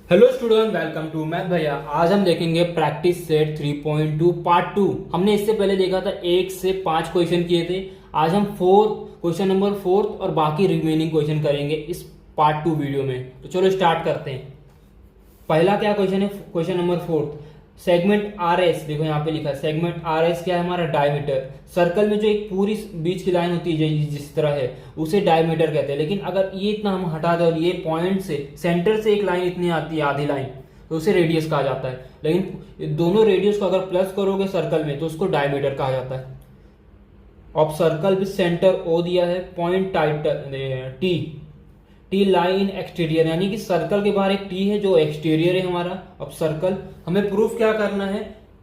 Hello student, welcome to Math Bhaiya. आज हम देखेंगे प्रैक्टिस सेट 3.2 पार्ट 2। हमने इससे पहले देखा था 1 से 5 क्वेश्चन किए थे। आज हम क्वेश्चन नंबर 4 और बाकी रिमेनिंग क्वेश्चन करेंगे इस पार्ट 2 वीडियो में। तो चलो स्टार्ट करते हैं। पहला क्या क्वेश्चन है? Question number 4, segment R S. देखो यहाँ पे लिखा है सेगमेंट आर एस क्या है? हमारा डायमीटर। सर्कल में जो एक पूरी बीच की लाइन होती है जिस तरह है उसे डायमीटर कहते हैं। लेकिन अगर ये इतना हम हटा दें और ये पॉइंट से सेंटर से एक लाइन इतनी आती है, आधी लाइन, तो उसे रेडियस कहा जाता है। लेकिन दोनों रेडियस को अगर प्लस करोगे सर्कल में तो उसको डायमीटर कहा जाता है। Of circle with centre O दिया है, point T, T lie in exterior, यानी कि सर्कल के बाहर एक टी है जो एक्सटीरियर है हमारा अब सर्कल। हमें प्रूफ क्या करना है?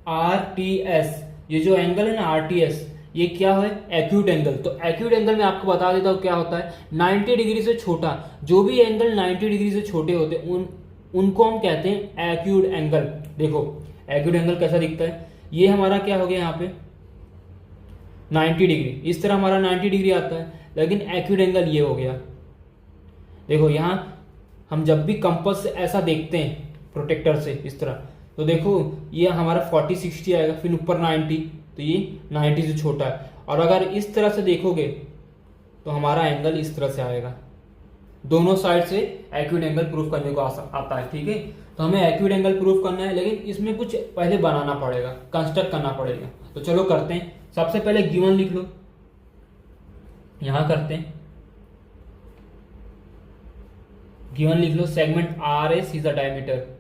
आर टी एस, ये जो एंगल है ना आर टी एस, ये क्या है? Acute angle. तो एक्यूट एंगल में आपको बता देता हूं क्या होता है। 90 डिग्री से छोटा, जो भी एंगल 90 डिग्री से छोटे होते हैं उनको हम कहते हैं एक्यूट एंगल। देखो एक्यूट एंगल कैसा दिखता है, ये हमारा क्या हो गया यहाँ पे 90 डिग्री, इस तरह हमारा 90 डिग्री आता है। लेकिन एक्यूट एंगल ये हो गया। देखो यहाँ हम जब भी कंपास से ऐसा देखते हैं प्रोटेक्टर से इस तरह, तो देखो ये हमारा 40-60 आएगा, फिर ऊपर 90, तो ये 90 से छोटा है। और अगर इस तरह से देखोगे तो हमारा एंगल इस तरह से आएगा। दोनों साइड से एक्यूट एंगल प्रूफ करने को आता है। ठीक है, तो हमें एक्यूट एंगल प्रूफ करना है, लेकिन इसमें कुछ पहले बनाना पड़ेगा, कंस्ट्रक्ट करना पड़ेगा। तो चलो करते हैं। सबसे पहले गिवन लिख लो, यहां करते हैं। गिवन लिख लो, segment R S is a diameter.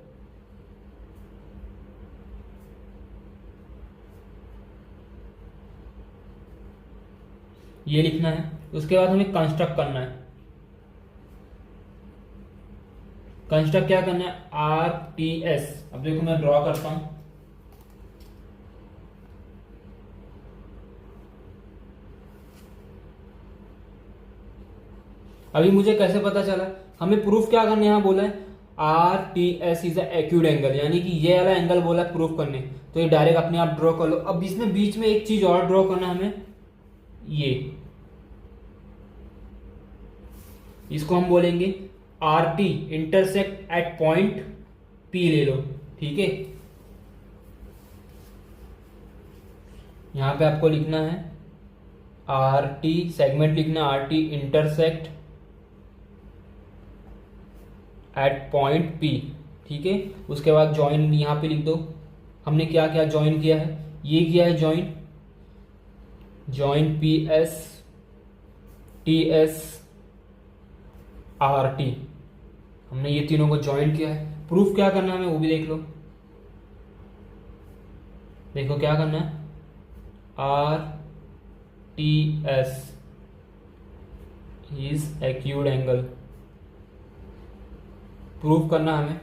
ये लिखना है। उसके बाद हमें कंस्ट्रक्ट करना है। कंस्ट्रक्ट क्या करना है? R T S. अब देखो मैं ड्रॉ करता हूं। अभी मुझे कैसे पता चला? हमें प्रूफ क्या करने यहां बोला है R T S is acute angle, यानी कि ये वाला एंगल बोला है प्रूफ करने। तो ये डायरेक्ट अपने आप ड्रॉ कर लो। अब इसमें बीच में एक चीज और ड्रॉ करना है हमें, ये इसको हम बोलेंगे R T intersect at point P ले लो। ठीक है, यहां पे आपको लिखना है आर टी, सेगमेंट लिखना R T intersect at point P. ठीक है, उसके बाद ज्वाइन यहां पे लिख दो। हमने क्या क्या ज्वाइन किया है? ये किया है join P S T S R T, हमने ये तीनों को ज्वाइन किया है। प्रूफ क्या करना है हमें वो भी देख लो। देखो क्या करना है, R T S is acute angle, proof करना हमें।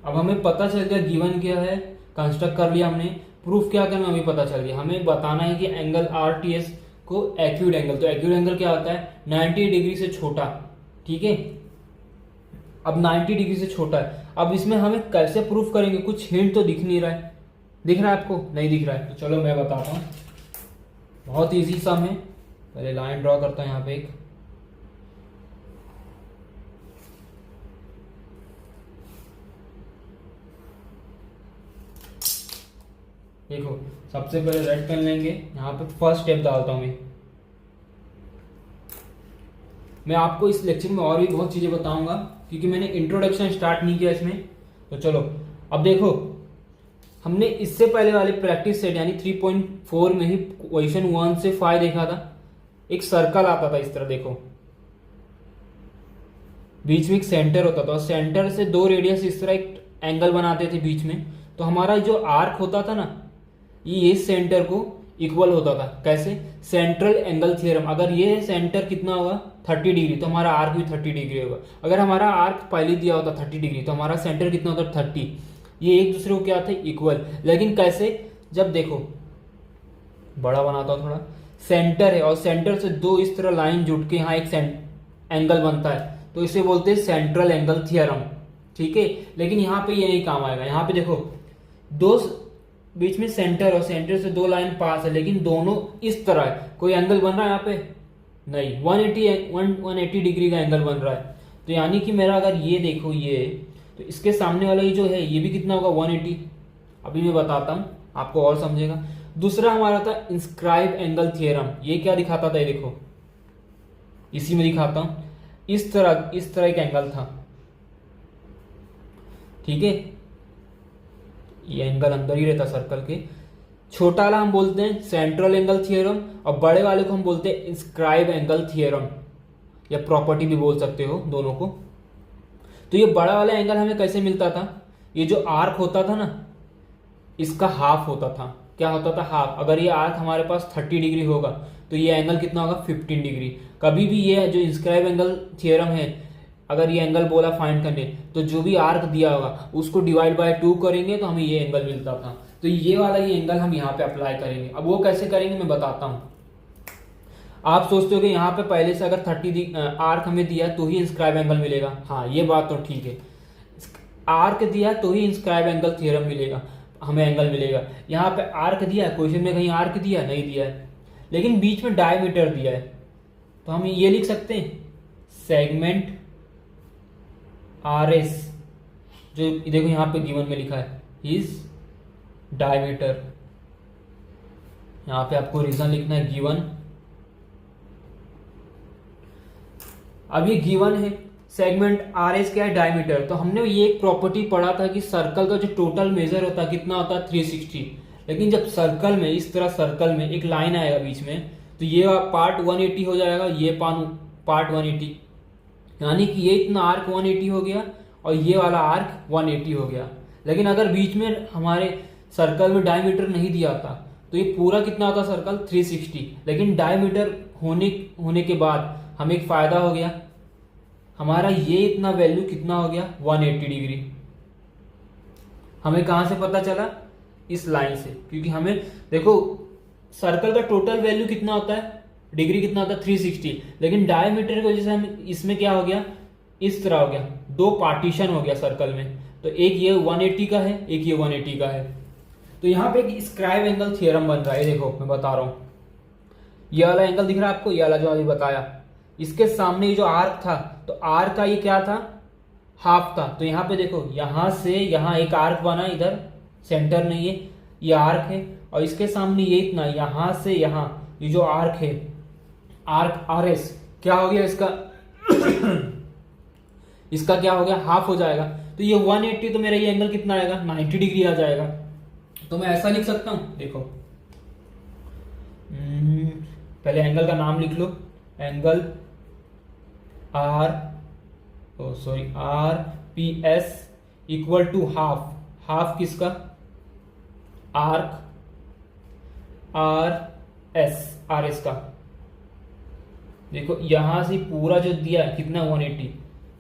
अब हमें पता चल गया गिवन क्या है, कंस्ट्रक्ट कर लिया हमने। प्रूफ क्या करना हमें पता चल गया। हमें बताना है कि एंगल आर टी एस को एक्यूट एंगल, तो एक्यूट एंगल क्या होता है? 90 डिग्री से छोटा। ठीक है, अब 90 डिग्री से छोटा है। अब इसमें हमें कैसे प्रूफ करेंगे? कुछ हिंट तो दिख नहीं रहा है। दिख रहा है आपको? नहीं दिख रहा है तो चलो मैं बताता हूं। बहुत इजी सम है। पहले लाइन ड्रॉ करता हूं यहाँ पे एक। देखो सबसे पहले रेड पेन लेंगे, यहाँ पे फर्स्ट स्टेप डालता हूं मैं आपको इस लेक्चर में और भी बहुत चीजें बताऊंगा क्योंकि मैंने इंट्रोडक्शन स्टार्ट नहीं किया इसमें। तो चलो अब देखो, हमने इससे पहले वाले प्रैक्टिस सेट यानी 3.4 में ही क्वेश्चन 1 से 5 देखा था। एक सर्कल आता था इस तरह, देखो बीच में एक सेंटर होता था और सेंटर से दो रेडियस इस तरह एक एंगल बनाते थे बीच में। तो हमारा जो आर्क होता था ना, ये सेंटर को इक्वल होता था। कैसे? Central angle theorem. अगर ये सेंटर कितना होगा 30 डिग्री, तो हमारा आर्क भी 30 डिग्री होगा। अगर हमारा आर्क पहले दिया होता 30 डिग्री, तो हमारा सेंटर कितना होता 30। ये एक दूसरे को क्या थे? इक्वल। लेकिन कैसे? जब देखो बड़ा बनाता हूं थोड़ा, सेंटर है और सेंटर से दो इस तरह लाइन जुट के यहाँ एक एंगल बनता है, तो इसे बोलते हैं सेंट्रल एंगल थ्योरम। ठीक है, लेकिन यहाँ पे ये नहीं काम आएगा। यहाँ पे देखो दो बीच में सेंटर और सेंटर से दो लाइन पास है, लेकिन दोनों इस तरह है। कोई एंगल बन रहा है यहाँ पे? नहीं, 180 डिग्री का एंगल बन रहा है। तो यानी कि मेरा अगर ये देखो ये, तो इसके सामने वाला ये जो है ये भी कितना होगा 180। अभी मैं बताता हूँ आपको और समझेगा। दूसरा हमारा था इंस्क्राइब एंगल थियरम। ये क्या दिखाता था, ये देखो इसी में दिखाता हूँ। इस तरह एक एंगल था, ठीक है। ये एंगल अंदर ही रहता सर्कल के। छोटा वाला हम बोलते हैं सेंट्रल एंगल थियरम और बड़े वाले को हम बोलते हैं इंस्क्राइब एंगल थियरम, या प्रॉपर्टी भी बोल सकते हो दोनों को। तो ये बड़ा वाला एंगल हमें कैसे मिलता था, ये जो आर्क होता था ना इसका हाफ होता था। क्या होता था, हाफ। अगर ये आर्क हमारे पास 30 डिग्री होगा तो ये एंगल कितना होगा 15 डिग्री। कभी भी ये जो इंस्क्राइब एंगल थियरम है, अगर ये एंगल बोला फाइंड करने, तो जो भी आर्क दिया होगा उसको डिवाइड बाय 2 करेंगे तो हमें ये एंगल मिलता था। तो ये वाला ये एंगल हम यहाँ पे अप्लाई करेंगे। अब वो कैसे करेंगे मैं बताता हूँ। आप सोचते हो कि यहाँ पे पहले से अगर 30 आर्क हमें दिया तो ही इंस्क्राइब एंगल मिलेगा। हाँ ये बात तो ठीक है, आर्क दिया तो ही इंस्क्राइब एंगल थियरम मिलेगा, हमें एंगल मिलेगा। यहाँ पे आर्क दिया है, क्वेश्चन में कहीं आर्क दिया नहीं दिया है, लेकिन बीच में डायमीटर दिया है, तो हम ये लिख सकते हैं सेगमेंट आर एस, जो देखो यहाँ पे गिवन में लिखा है इज डायमीटर। यहाँ पे आपको रीजन लिखना है गिवन। अब ये गिवन है सेगमेंट आर एस क्या है, डायमीटर। तो हमने ये एक प्रॉपर्टी पढ़ा था कि सर्कल का जो टोटल मेजर होता है कितना होता है 360। लेकिन जब सर्कल में इस तरह सर्कल में एक लाइन आएगा बीच में, तो ये पार्ट 180 हो जाएगा, ये पार्ट 180, यानी कि ये इतना आर्क 180 हो गया और ये वाला आर्क 180 हो गया। लेकिन अगर बीच में हमारे सर्कल में डायमीटर नहीं दिया था तो ये पूरा कितना होता सर्कल 360। लेकिन डायमीटर होने के बाद हमें एक फायदा हो गया, हमारा ये इतना वैल्यू कितना हो गया 180 डिग्री। हमें कहां से पता चला, इस लाइन से, क्योंकि हमें देखो सर्कल का टोटल वैल्यू कितना होता है, डिग्री कितना होता है 360, लेकिन डायमीटर की वजह से हम इसमें क्या हो गया, इस तरह हो गया, 2 पार्टीशन हो गया सर्कल में। तो एक ये 180 का है, एक ये 180 का है। तो यहाँ पे एक स्क्राइब एंगल थियरम बन रहा है। देखो मैं बता रहा हूं, ये वाला एंगल दिख रहा है आपको, ये वाला जो अभी बताया, इसके सामने ये जो आर्क था, तो आर्क का ये क्या था, हाफ था। तो यहाँ पे देखो यहां से यहां एक आर्क बना, इधर सेंटर नहीं है, ये आर्क है, और इसके सामने ये इतना, यहां से यहां ये जो आर्क है, आर्क आर एस क्या हो गया इसका इसका क्या हो गया, हाफ हो जाएगा। तो ये 180, तो मेरा ये एंगल कितना आएगा 90 डिग्री आ जाएगा। तो मैं ऐसा लिख सकता हूं, देखो पहले एंगल का नाम लिख लो, angle R P S equal to half. Half किसका, आर्क आर एस का। देखो यहां से पूरा जो दिया है कितना 180,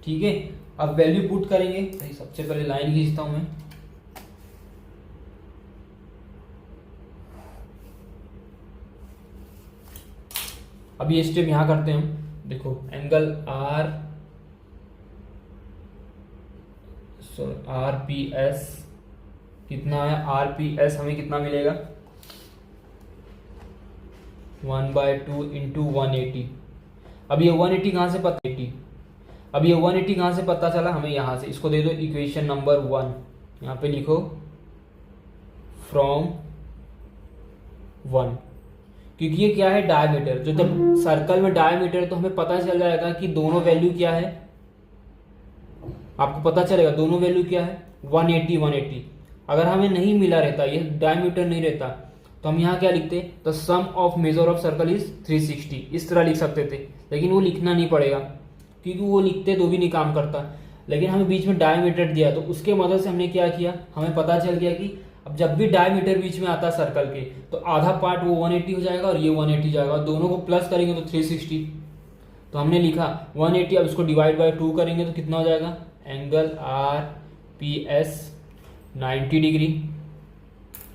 ठीक है। अब वैल्यू पुट करेंगे, भाई सबसे पहले लाइन खींचता हूं मैं। अब ये स्टेप यहां करते हैं हम। देखो एंगल आर पी एस कितना है, आर पी एस हमें कितना मिलेगा 1/2 इंटू 180। अब ये 180 कहां से पता, 80। अब ये 180 कहां से पता चला हमें, यहां से। इसको दे दो इक्वेशन नंबर 1, यहां पे लिखो फ्रॉम 1, क्योंकि ये क्या है डायमीटर। जो जब सर्कल में डायमीटर, तो हमें पता चल जाएगा कि दोनों वैल्यू क्या है, आपको पता चलेगा दोनों वैल्यू क्या है 180। अगर हमें नहीं मिला रहता, ये डायमीटर नहीं रहता, तो हम यहाँ क्या लिखते, the sum of measure of circle is 360, इस तरह लिख सकते थे। लेकिन वो लिखना नहीं पड़ेगा, क्योंकि वो लिखते तो भी नहीं काम करता। लेकिन हमें बीच में डायमीटर दिया, तो उसके मदद से हमने क्या किया, हमें पता चल गया कि अब जब भी डायमीटर बीच में आता है सर्कल के, तो आधा पार्ट वो 180 हो जाएगा और ये 180 जाएगा, दोनों को प्लस करेंगे तो 360। तो हमने लिखा 180, अब इसको डिवाइड बाय 2 करेंगे तो कितना हो जाएगा, angle R P S 90 degree.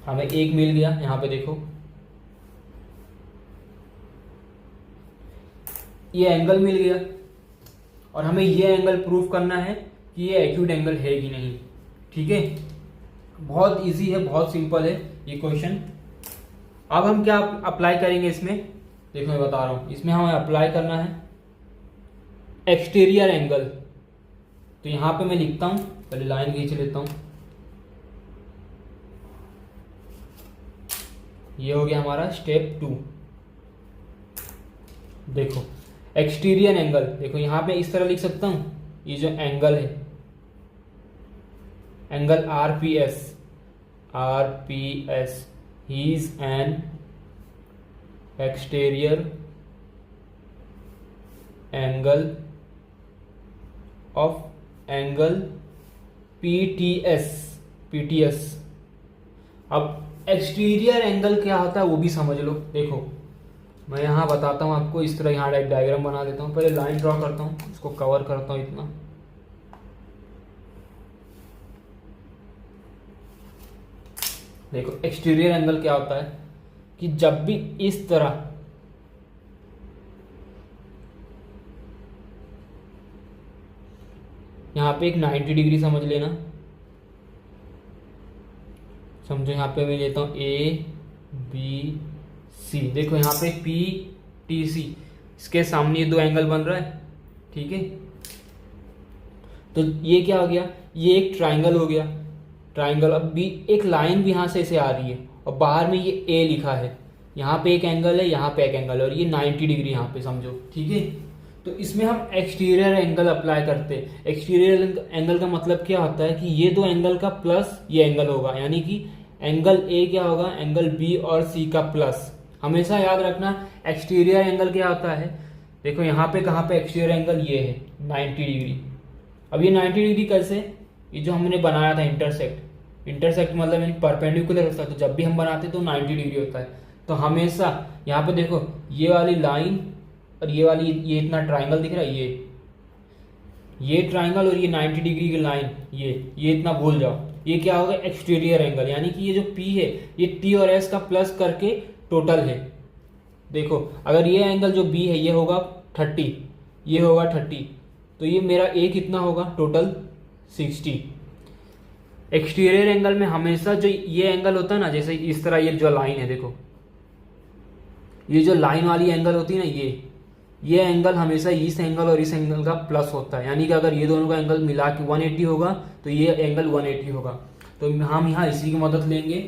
हमें एक मिल गया, यहां पे देखो ये एंगल मिल गया, और हमें ये एंगल प्रूफ करना है कि ये एक्यूट एंगल है कि नहीं। ठीक है, बहुत इजी है, बहुत सिंपल है ये क्वेश्चन। अब हम क्या अप्लाई करेंगे इसमें, देखो मैं बता रहा हूं, इसमें हमें अप्लाई करना है एक्सटीरियर एंगल। तो यहाँ पे मैं लिखता हूँ, पहले लाइन खींच लेता हूँ। ये हो गया हमारा स्टेप 2। देखो एक्सटीरियर एंगल, देखो यहाँ पे इस तरह लिख सकता हूँ, ये जो एंगल है, angle RPS he is an exterior angle of angle PTS। अब एक्सटीरियर एंगल क्या होता है वो भी समझ लो। देखो मैं यहाँ बताता हूँ आपको, इस तरह यहाँ डायग्राम बना देता हूँ, पहले लाइन ड्रॉ करता हूँ, इसको कवर करता हूँ इतना। देखो एक्सटीरियर एंगल क्या होता है कि जब भी इस तरह यहाँ पे एक 90 डिग्री समझ लेना, समझो यहाँ पे मैं लेता हूँ ABC। देखो यहाँ पे PTC, इसके सामने ये दो एंगल बन रहा है, ठीक है। तो ये क्या हो गया, ये एक ट्राइंगल हो गया, ट्राइंगल। अब भी एक लाइन भी यहाँ से ऐसे आ रही है और बाहर में ये A लिखा है, यहाँ पे एक एंगल है, यहाँ पे एक एंगल है और ये 90 डिग्री यहाँ पे समझो, ठीक है। तो इसमें हम एक्सटीरियर एंगल अप्लाई करते हैं। एक्सटीरियर एंगल का मतलब क्या होता है कि ये दो एंगल का प्लस ये एंगल होगा, यानी कि एंगल A क्या होगा, एंगल B और C का प्लस। हमेशा याद रखना एक्सटीरियर एंगल क्या होता है। देखो यहाँ पे कहाँ पे एक्सटीरियर एंगल ये है 90 डिग्री। अब ये 90 डिग्री कैसे, ये जो हमने बनाया था इंटरसेक्ट मतलब परपेंडिकुलर होता है, तो जब भी हम बनाते हैं तो 90 डिग्री होता है। तो हमेशा यहाँ पे देखो ये वाली लाइन और ये वाली, ये इतना ट्राइंगल दिख रहा है, ये ट्राइंगल और ये 90 डिग्री की लाइन, ये इतना भूल जाओ, ये क्या होगा एक्सटीरियर एंगल, यानी कि ये जो P है ये T और S का प्लस करके टोटल है। देखो अगर ये एंगल जो B है ये होगा 30, ये होगा 30, तो ये मेरा A कितना होगा टोटल 60। एक्सटीरियर एंगल में हमेशा जो ये एंगल होता है ना, जैसे इस तरह ये जो लाइन है, देखो ये जो लाइन वाली एंगल होती है ना, ये एंगल हमेशा इस एंगल और इस एंगल का प्लस होता है, यानी कि अगर ये दोनों का एंगल मिला के 180 होगा तो ये एंगल 180 होगा। तो हम यहाँ इसी की मदद लेंगे।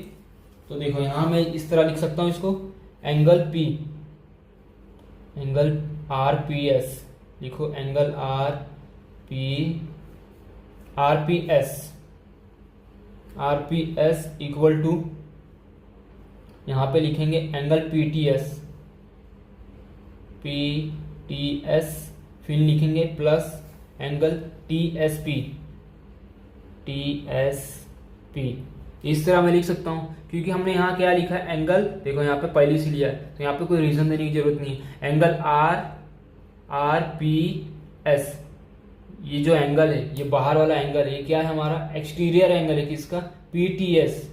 तो देखो यहाँ मैं इस तरह लिख सकता हूँ इसको, एंगल P, एंगल RPS, लिखो एंगल RPS इक्वल टू, यहाँ पे लिखेंगे एंगल PTS, फिर लिखेंगे प्लस एंगल TSP। इस तरह मैं लिख सकता हूँ क्योंकि हमने यहाँ क्या लिखा है एंगल, देखो यहाँ पे पहले से लिया है तो यहाँ पे कोई रीजन देने की जरूरत नहीं है। एंगल RPS, ये जो एंगल है ये बाहर वाला एंगल है, ये क्या है हमारा एक्सटीरियर एंगल है किसका, PTS।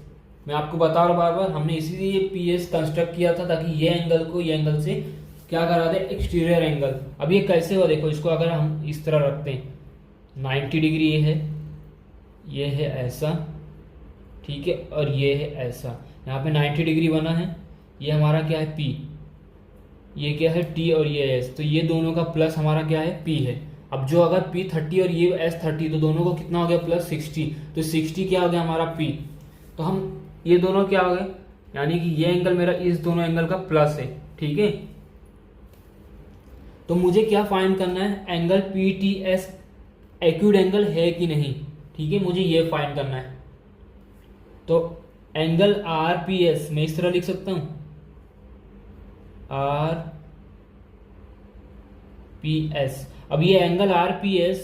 मैं आपको बता रहा हूँ बार बार, हमने इसीलिए PS कंस्ट्रक्ट किया था ताकि ये एंगल को ये एंगल से क्या करा दे एक्सटीरियर एंगल। अब ये कैसे हुआ, देखो इसको अगर हम इस तरह रखते हैं 90 डिग्री ये है ऐसा, ठीक है, और ये है ऐसा, यहाँ पे 90 डिग्री बना है, ये हमारा क्या है P, ये क्या है T और ये S, तो ये दोनों का प्लस हमारा क्या है P है। अब जो अगर P 30 और ये S 30 तो दोनों को कितना हो गया प्लस 60, तो 60 क्या हो गया हमारा P। तो हम ये दोनों क्या हो गए, यानी कि ये एंगल मेरा इस दोनों एंगल का प्लस है, ठीक है। तो मुझे क्या फाइंड करना है, एंगल PTS एक्यूट एंगल है कि नहीं, ठीक है, मुझे ये फाइंड करना है। तो एंगल RPS मैं इस तरह लिख सकता हूं, RPS। अब ये एंगल RPS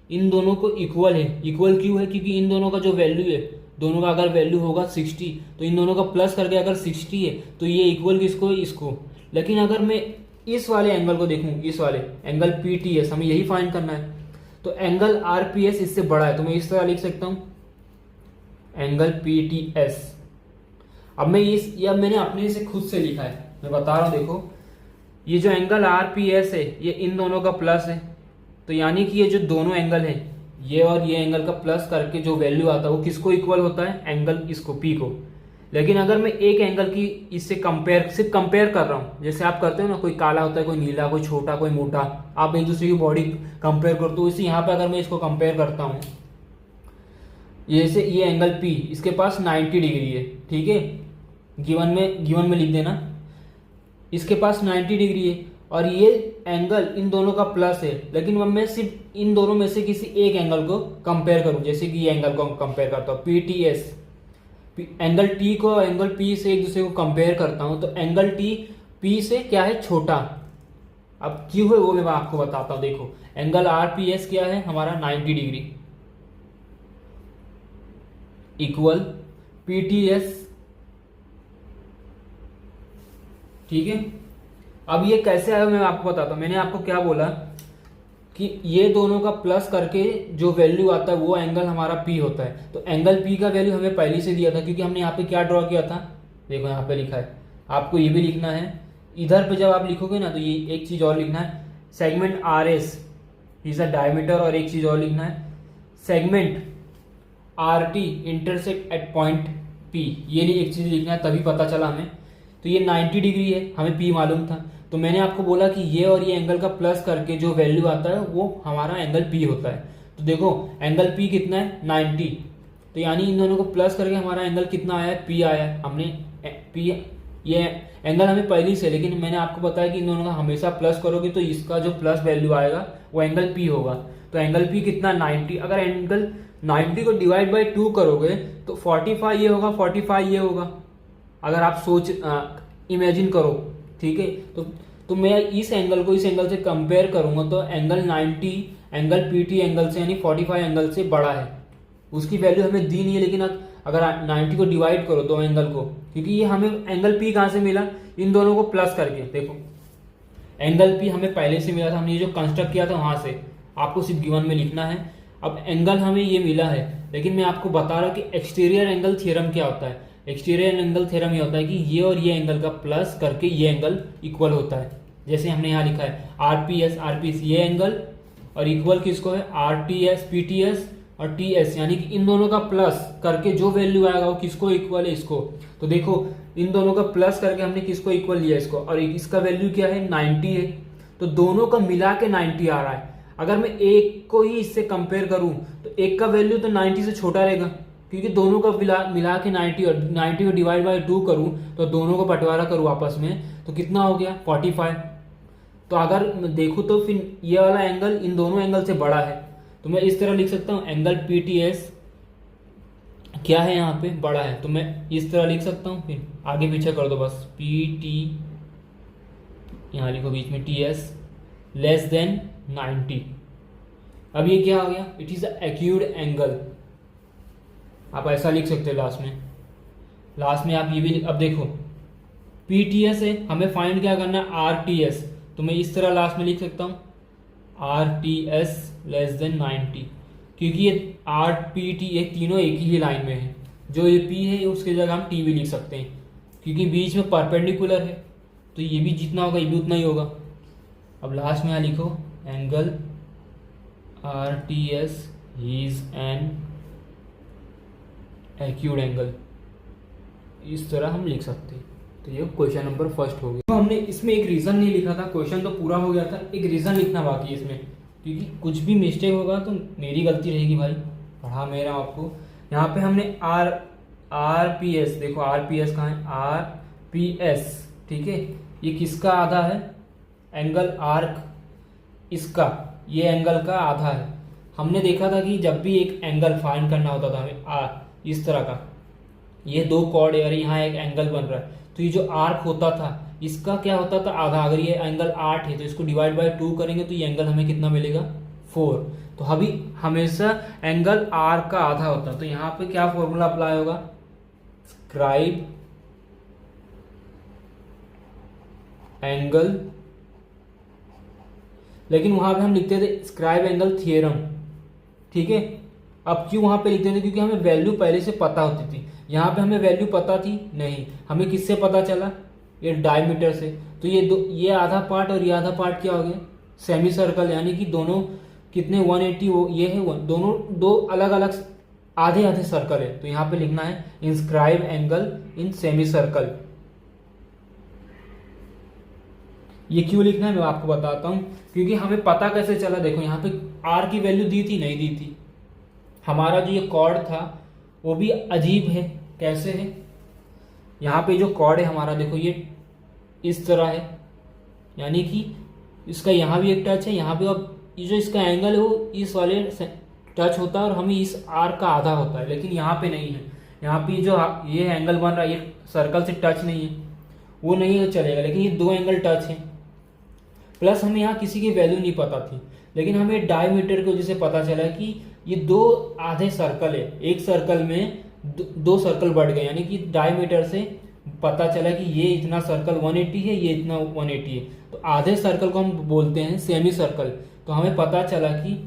इन दोनों को इक्वल है, इक्वल क्यों है, क्योंकि इन दोनों का जो वैल्यू है, दोनों का अगर वैल्यू होगा 60 तो इन दोनों का प्लस करके अगर 60 है तो ये इक्वल किसको, इसको। लेकिन अगर मैं इस वाले एंगल को देखूं, इस वाले एंगल PTS, हमें यही फाइंड करना है, तो एंगल RPS इससे बड़ा है, तो मैं इस तरह लिख सकता हूं एंगल PTS। अब मैं या मैंने अपने से खुद से लिखा है, मैं बता रहा हूं, देखो ये जो एंगल RPS है ये इन दोनों का प्लस है, तो यानी कि ये जो दोनों एंगल है ये और ये एंगल का प्लस करके जो वैल्यू आता है वो किसको इक्वल होता है, एंगल इसको P को। लेकिन अगर मैं एक एंगल की इससे सिर्फ कंपेयर कर रहा हूँ, जैसे आप करते हो ना, कोई काला होता है, कोई नीला, कोई छोटा, कोई मोटा, आप एक दूसरे की बॉडी कंपेयर करते हो, इसी यहाँ पे अगर मैं इसको कंपेयर करता हूँ, जैसे ये एंगल P इसके पास 90 डिग्री है, ठीक है, गिवन में लिख देना, इसके पास 90 डिग्री है और ये एंगल इन दोनों का प्लस है, लेकिन मैं सिर्फ इन दोनों में से किसी एक एंगल को कंपेयर करूं, जैसे कि ये एंगल को कंपेयर करता हूं PTS, एंगल T को एंगल P से एक दूसरे को कंपेयर करता हूं, तो एंगल T P से क्या है, छोटा। अब क्यों है वो मैं आपको बताता हूं। देखो एंगल RPS क्या है हमारा, 90 डिग्री इक्वल PTS, ठीक है। अब ये कैसे आया मैं आपको बताता हूं। मैंने आपको क्या बोला कि ये दोनों का प्लस करके जो वैल्यू आता है वो एंगल हमारा P होता है। तो एंगल P का वैल्यू हमें पहले से दिया था, क्योंकि हमने यहाँ पे क्या ड्रॉ किया था, देखो यहाँ पे लिखा है, आपको ये भी लिखना है। इधर पे जब आप लिखोगे ना तो ये एक चीज और लिखना है, segment RS is a diameter, और एक चीज और लिखना है, segment RT intersect at point P, ये एक चीज लिखना है, तभी पता चला हमें। तो ये 90 डिग्री है, हमें P मालूम था, तो मैंने आपको बोला कि ये और ये एंगल का प्लस करके जो वैल्यू आता है वो हमारा एंगल P होता है। तो देखो एंगल P कितना है, 90, तो यानी इन दोनों को प्लस करके हमारा एंगल कितना आया है, P आया है। हमने P, ये एंगल हमें पहले से, लेकिन मैंने आपको बताया कि इन दोनों का हमेशा प्लस करोगे तो इसका जो प्लस वैल्यू आएगा वो एंगल P होगा। तो एंगल P कितना, 90। अगर एंगल 90 को डिवाइड बाई 2 करोगे तो 45 ये होगा, 45 ये होगा, अगर आप इमेजिन करो, ठीक है। तो मैं इस एंगल को इस एंगल से कंपेयर करूंगा तो एंगल 90 एंगल PT एंगल से यानी 45 एंगल से बड़ा है। उसकी वैल्यू हमें दी नहीं है, लेकिन अगर 90 को डिवाइड करो दो एंगल को, क्योंकि ये हमें एंगल P कहाँ से मिला, इन दोनों को प्लस करके। देखो एंगल P हमें पहले से मिला था, हमने ये जो कंस्ट्रक्ट किया था वहां से, आपको सिर्फ गिवन में लिखना है। अब एंगल हमें ये मिला है, लेकिन मैं आपको बता रहा कि एक्सटीरियर एंगल थ्योरम क्या होता है। एक्सटीरियर एंगल थ्योरम ये होता है कि ये और ये एंगल का प्लस करके ये एंगल इक्वल होता है। जैसे हमने यहाँ लिखा है RPS ये एंगल, और इक्वल किसको है, RTS PTS और TS, यानी कि इन दोनों का प्लस करके जो वैल्यू आएगा वो किसको इक्वल है, इसको। तो देखो इन दोनों का प्लस करके हमने किसको इक्वल लिया, इसको, और इसका वैल्यू क्या है, 90 है। तो दोनों का मिला के 90 आ रहा है। अगर मैं एक को ही इससे कंपेयर करूं तो एक का वैल्यू तो 90 से छोटा रहेगा, क्योंकि दोनों का मिला के 90 और 90 को डिवाइड बाय 2 करूं तो दोनों को बंटवारा करूं आपस में तो कितना हो गया, 45। तो अगर देखूं तो फिर ये वाला एंगल इन दोनों एंगल से बड़ा है, तो मैं इस तरह लिख सकता हूं एंगल PTS क्या है यहाँ पे, बड़ा है, तो मैं इस तरह लिख सकता हूँ। फिर आगे पीछे कर दो बस, PT यहाँ लिखो बीच में, TS लेस देन 90। अब ये क्या हो गया, इट इज एक्यूड एंगल, आप ऐसा लिख सकते हो लास्ट में आप ये भी। अब देखो PTS है, हमें फाइंड क्या करना है, RTS, तो मैं इस तरह लास्ट में लिख सकता हूँ RTS लेस देन 90, क्योंकि ये RPT ये तीनों एक ही लाइन में है। जो ये P है उसकी जगह हम T भी लिख सकते हैं, क्योंकि बीच में परपेंडिकुलर है, तो ये भी जितना होगा ये भी उतना ही होगा। अब लास्ट में यहाँ लिखो angle RTS is an accrued angle, इस तरह हम लिख सकते हैं। तो ये क्वेश्चन नंबर फर्स्ट हो गया। तो हमने इसमें एक रीजन नहीं लिखा था, क्वेश्चन तो पूरा हो गया था, एक रीजन लिखना बाकी है इसमें, क्योंकि कुछ भी मिस्टेक होगा तो मेरी गलती रहेगी भाई, पढ़ा मेरा आपको। यहाँ पे हमने RPS, देखो RPS कहाँ है, RPS, ठीक है, ये किसका आधा है, एंगल आर्क, इसका, ये एंगल का आधा है। हमने देखा था कि जब भी एक एंगल फाइंड करना होता था हमें इस तरह का, ये दो कॉर्ड है और यहाँ एक एंगल बन रहा है, तो ये जो आर्क होता था इसका क्या होता था, आधा। अगर ये एंगल 8 है तो इसको डिवाइड बाय 2 करेंगे तो ये एंगल हमें कितना मिलेगा, 4। तो अभी हमेशा एंगल आर्क का आधा होता है, तो यहाँ पे क्या फॉर्मूला अप्लाई होगा, स्क्राइब एंगल, लेकिन वहां पे हम लिखते थे स्क्राइब एंगल थ्योरम, ठीक है। अब क्यों वहां पे लिखते थे, क्योंकि हमें वैल्यू पहले से पता होती थी। यहाँ पे हमें वैल्यू पता थी नहीं, हमें किससे पता चला, ये डायमीटर से। तो ये आधा पार्ट और ये आधा पार्ट क्या हो गया, सेमी सर्कल, यानी कि दोनों कितने 180, वो ये है दोनों दो अलग अलग आधे आधे सर्कल है, तो यहाँ पे लिखना है inscribe angle in semi circle. ये क्यों लिखना है मैं आपको बताता हूं, क्योंकि हमें पता कैसे चला। देखो यहाँ पे आर की वैल्यू दी थी, नहीं दी थी। हमारा जो ये कॉर्ड था वो भी अजीब है, कैसे है, यहाँ पे जो कॉर्ड है हमारा, देखो ये इस तरह है, यानी कि इसका यहाँ भी एक टच है, यहाँ पे। अब ये जो इसका एंगल है वो इस वाले टच होता है और हमें इस आर का आधा होता है, लेकिन यहाँ पे नहीं है। यहाँ पे जो ये एंगल बन रहा है ये सर्कल से टच नहीं है, वो नहीं है तो चलेगा, लेकिन ये दो एंगल टच है। प्लस हमें यहाँ किसी की वैल्यू नहीं पता थी, लेकिन हमें डायमीटर की वजह से पता चला कि ये दो आधे सर्कल है, एक सर्कल में दो सर्कल बढ़ गए, यानी कि डायमीटर से पता चला कि ये इतना सर्कल 180 है, ये इतना 180 है। तो आधे सर्कल को हम बोलते हैं सेमी सर्कल। तो हमें पता चला कि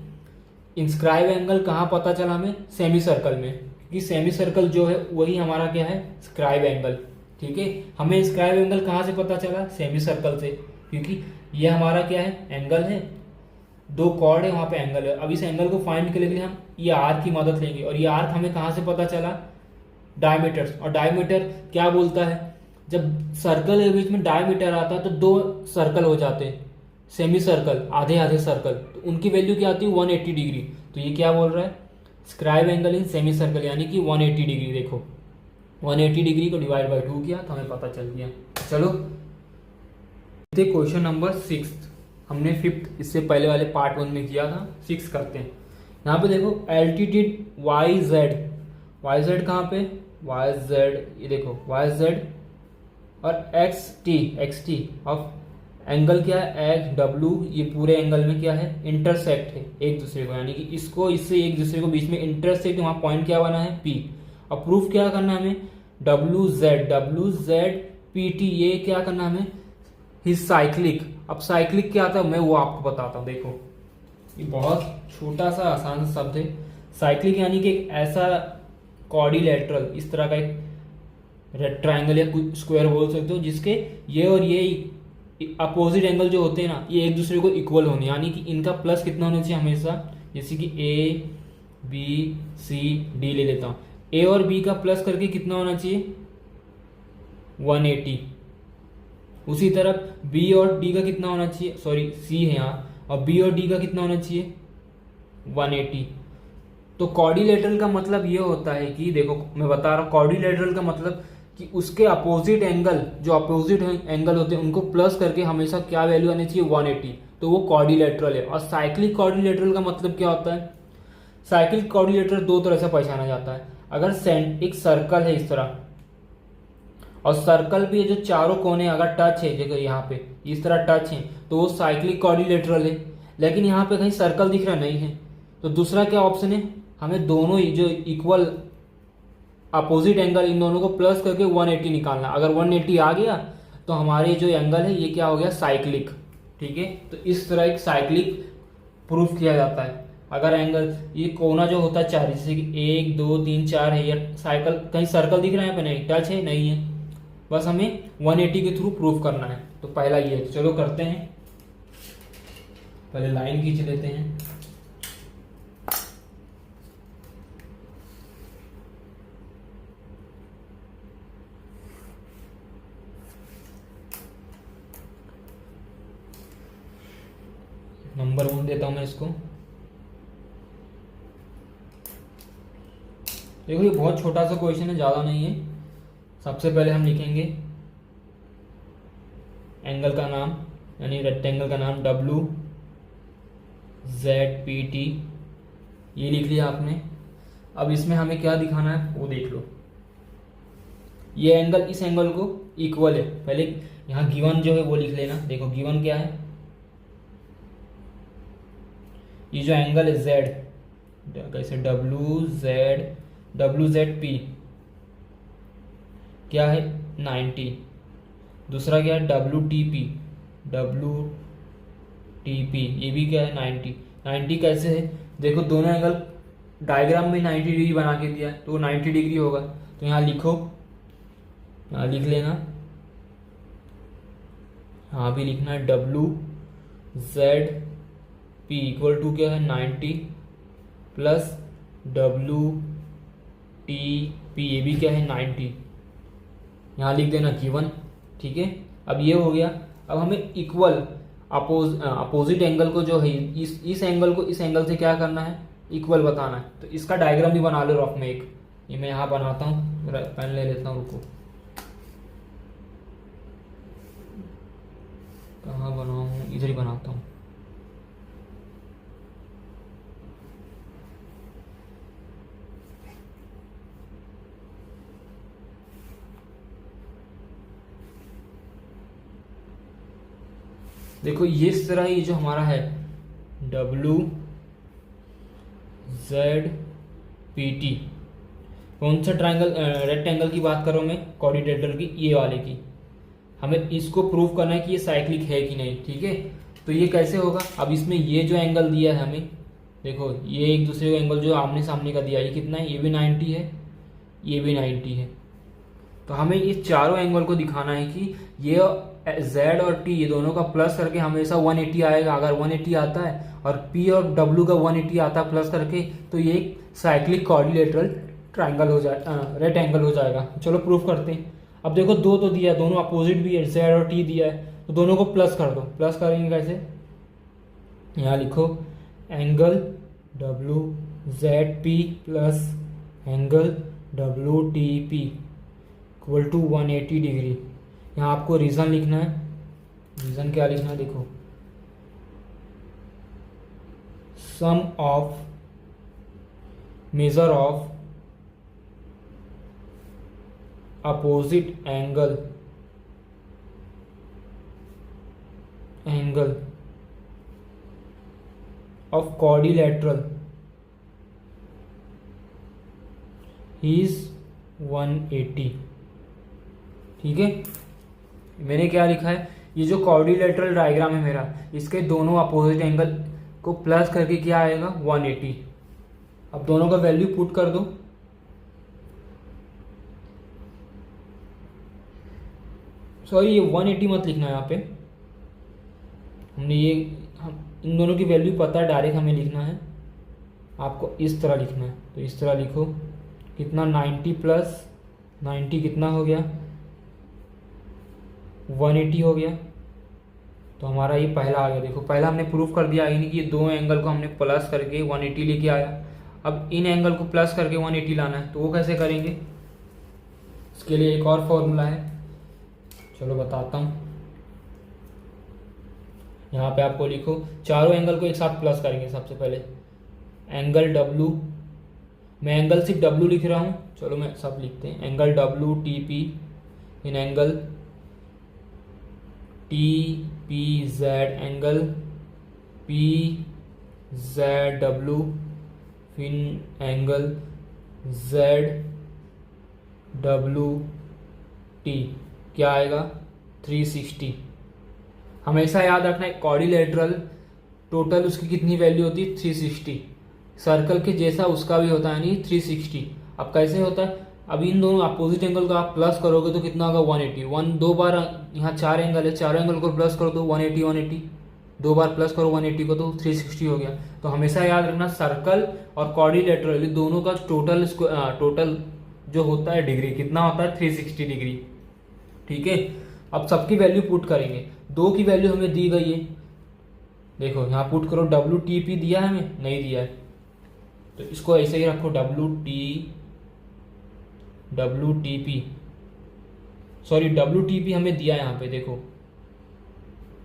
इंस्क्राइब एंगल कहाँ पता चला हमें, सेमी सर्कल में, क्योंकि सेमी सर्कल जो है वही हमारा क्या है, स्क्राइब एंगल। ठीक है, हमें स्क्राइब एंगल कहाँ से पता चला, सेमी सर्कल से, क्योंकि ये हमारा क्या है, एंगल है, दो कॉर्ड है, वहां पे एंगल है। अब इस एंगल को फाइंड करने के लिए हम ये आर्क की मदद लेंगे, और ये आर्क हमें कहाँ से पता चला, डायमीटर। और डायमीटर क्या बोलता है, जब सर्कल के बीच में डायमीटर आता है तो दो सर्कल हो जाते हैं, सेमी सर्कल, आधे आधे सर्कल, तो उनकी वैल्यू क्या आती है, 180 डिग्री। तो ये क्या बोल रहा है, scribe angle in semi circle, यानी कि 180 डिग्री। देखो 180 डिग्री को डिवाइड बाई 2 किया तो हमें पता चल गया। चलो क्वेश्चन नंबर 6, हमने 5th इससे पहले वाले पार्ट 1 में किया था, 6 करते हैं। यहाँ पे देखो एल्टीट्यूड वाई जेड कहाँ पे, वाई जेड, ये देखो वाई जेड, और एक्स टी ऑफ एंगल क्या है, एक्स डब्ल्यू, ये पूरे एंगल में क्या है, इंटरसेक्ट है एक दूसरे को, यानी कि इसको इससे एक दूसरे को बीच में इंटरसेक्ट, वहाँ पॉइंट क्या बना है, पी। और प्रूफ क्या करना है हमें, डब्ल्यू जेड पी टी, ये क्या करना है हमें, ही साइक्लिक। अब साइक्लिक क्या आता है मैं वो आपको बताता हूँ। देखो ये बहुत छोटा सा आसान शब्द है, साइक्लिक यानी कि एक ऐसा कॉर्डिलेटरल, इस तरह का एक ट्राइंगल या कुछ स्क्वायर बोल सकते हो, जिसके ये और ये अपोजिट एंगल जो होते हैं ना, ये एक दूसरे को इक्वल होने, यानी कि इनका प्लस कितना होना चाहिए हमेशा, जैसे कि ए बी सी डी ले लेता हूँ, ए और बी का प्लस करके कितना होना चाहिए, 180। उसी तरह बी और डी का कितना होना चाहिए, सॉरी सी है यहाँ, और बी और डी का कितना होना चाहिए, 180। तो कॉर्डिलेटरल का मतलब ये होता है कि देखो मैं बता रहा हूँ, कॉर्डिलेटरल का मतलब कि उसके अपोजिट एंगल, जो अपोजिट एंगल होते हैं उनको प्लस करके हमेशा क्या वैल्यू आनी चाहिए, 180, तो वो कॉर्डिलेटरल है। और साइक्लिक कॉर्डिलेटरल का मतलब क्या होता है, साइक्लिक कॉर्डिलेटरल दो तरह से पहचाना जाता है। अगर एक सर्कल है इस तरह, और सर्कल पे जो चारों कोने अगर टच है, जगह यहाँ पे इस तरह टच है, तो वो साइक्लिक कॉर्डिलेटरल है। लेकिन यहाँ पे कहीं सर्कल दिख रहा नहीं है, तो दूसरा क्या ऑप्शन है, हमें दोनों ही जो इक्वल अपोजिट एंगल, इन दोनों को प्लस करके 180 निकालना। अगर 180 आ गया तो हमारे जो एंगल है ये क्या हो गया, साइक्लिक। ठीक है, तो इस तरह एक साइक्लिक प्रूफ किया जाता है। अगर एंगल ये कोना जो होता है चार, जैसे कि 1 2 3 4 है, ये साइकिल कहीं सर्कल दिख रहा है पे, नहीं टच है, नहीं है, बस हमें 180 के थ्रू प्रूफ करना है। तो पहला ये है, चलो करते हैं। पहले लाइन खींच लेते हैं। नंबर 1 देता हूं मैं इसको। देखो ये बहुत छोटा सा क्वेश्चन है, ज़्यादा नहीं है। सबसे पहले हम लिखेंगे एंगल का नाम, यानी रेक्टेंगल का नाम डब्ल्यू जेड पी टी, ये लिख लिया आपने। अब इसमें हमें क्या दिखाना है वो देख लो। ये एंगल इस एंगल को इक्वल है, पहले यहाँ गिवन जो है वो लिख लेना। देखो गिवन क्या है, ये जो एंगल है जेड, कैसे डब्ल्यू जेड पी क्या है 90। दूसरा क्या है डब्ल्यू टी पी, ये भी क्या है 90 कैसे है, देखो दोनों एंगल डायग्राम में 90 डिग्री बना के दिया है, तो 90 डिग्री होगा। तो यहाँ लिखो, यहाँ लिख लेना, यहाँ भी लिखना है W Z P equal to क्या है 90 प्लस डब्ल्यू टी पी, ये भी क्या है 90, यहाँ लिख देना गिवन। ठीक है, अब ये हो गया। अब हमें इक्वल अपोजिट एंगल को जो है इस एंगल को इस एंगल से क्या करना है, इक्वल बताना है। तो इसका डायग्राम भी बना लो रफ में एक, ये मैं यहाँ बनाता हूँ, पेन ले लेता हूँ, रुको कहाँ बनाऊँ, इधर ही बनाता हूँ। देखो ये इस तरह ये जो हमारा है डब्लू जेड पी टी, कौन सा ट्राइंगल रेक्टेंगल की बात कर रहा हूँ मैं, क्वाड्रिलेटरल की, ये वाले की। हमें इसको प्रूव करना है कि ये साइक्लिक है कि नहीं। ठीक है, तो ये कैसे होगा, अब इसमें ये जो एंगल दिया है हमें, देखो ये एक दूसरे को एंगल जो आमने सामने का दिया है, ये कितना है, ये भी 90 है, ये भी 90 है। तो हमें इस चारों एंगल को दिखाना है कि ये Z और T ये दोनों का प्लस करके हमेशा 180 आएगा। अगर 180 आता है और P और W का 180 आता है प्लस करके, तो ये एक साइक्लिक क्वाड्रिलेटरल ट्राइंगल हो जाए, रेक्टेंगल हो जाएगा। चलो प्रूफ करते हैं। अब देखो दो तो दिया है, दोनों अपोजिट भी है, Z और T दिया है, तो दोनों को प्लस कर दो। प्लस करेंगे कैसे, यहाँ लिखो angle WZP plus angle WTP equal to 180 degree. यहाँ आपको रीज़न लिखना है। रीज़न क्या लिखना है, देखो sum of measure of opposite angle of quadrilateral is 180। ठीक है, मैंने क्या लिखा है, ये जो क्वाड्रिलेटरल डायग्राम है मेरा, इसके दोनों अपोजिट एंगल को प्लस करके क्या आएगा 180। अब दोनों का वैल्यू पुट कर दो। सॉरी, ये 180 मत लिखना है यहाँ पे, हमने ये इन दोनों की वैल्यू पता है, डायरेक्ट हमें लिखना है। आपको इस तरह लिखना है, तो इस तरह लिखो, कितना 90 प्लस 90 कितना हो गया 180 हो गया। तो हमारा ये पहला आ गया। देखो पहला हमने प्रूफ कर दिया यानी कि ये दो एंगल को हमने प्लस करके 180 लेके आया। अब इन एंगल को प्लस करके 180 लाना है, तो वो कैसे करेंगे, इसके लिए एक और फॉर्मूला है, चलो बताता हूँ। यहाँ पे आपको लिखो, चारों एंगल को एक साथ प्लस करेंगे। सबसे पहले एंगल W, मैं एंगल सिर्फ W लिख रहा हूँ, चलो मैं सब लिखते हैं, एंगल WTP इन एंगल TPZ एंगल PZW इन एंगल ZWT, क्या आएगा 360। हमेशा याद रखना है क्वाड्रिलेटरल टोटल उसकी कितनी वैल्यू होती है 360, सर्कल के जैसा उसका भी होता है यानी 360। अब कैसे होता है, अब इन दोनों अपोजिट एंगल को आप प्लस करोगे तो कितना होगा 180। दो बार यहाँ चार एंगल है, चारों एंगल को प्लस करो तो 180 180, दो बार प्लस करो 180 को तो 360 हो गया। तो हमेशा याद रखना सर्कल और क्वाड्रिलेटरल दोनों का टोटल जो होता है डिग्री कितना होता है 360 डिग्री। ठीक है, अब सबकी वैल्यू पुट करेंगे। दो की वैल्यू हमें दी गई है, देखो यहाँ पुट करो। WTP दिया है हमें, नहीं दिया है, तो इसको ऐसे ही रखो WTP, सॉरी WTP हमें दिया है यहाँ पे, देखो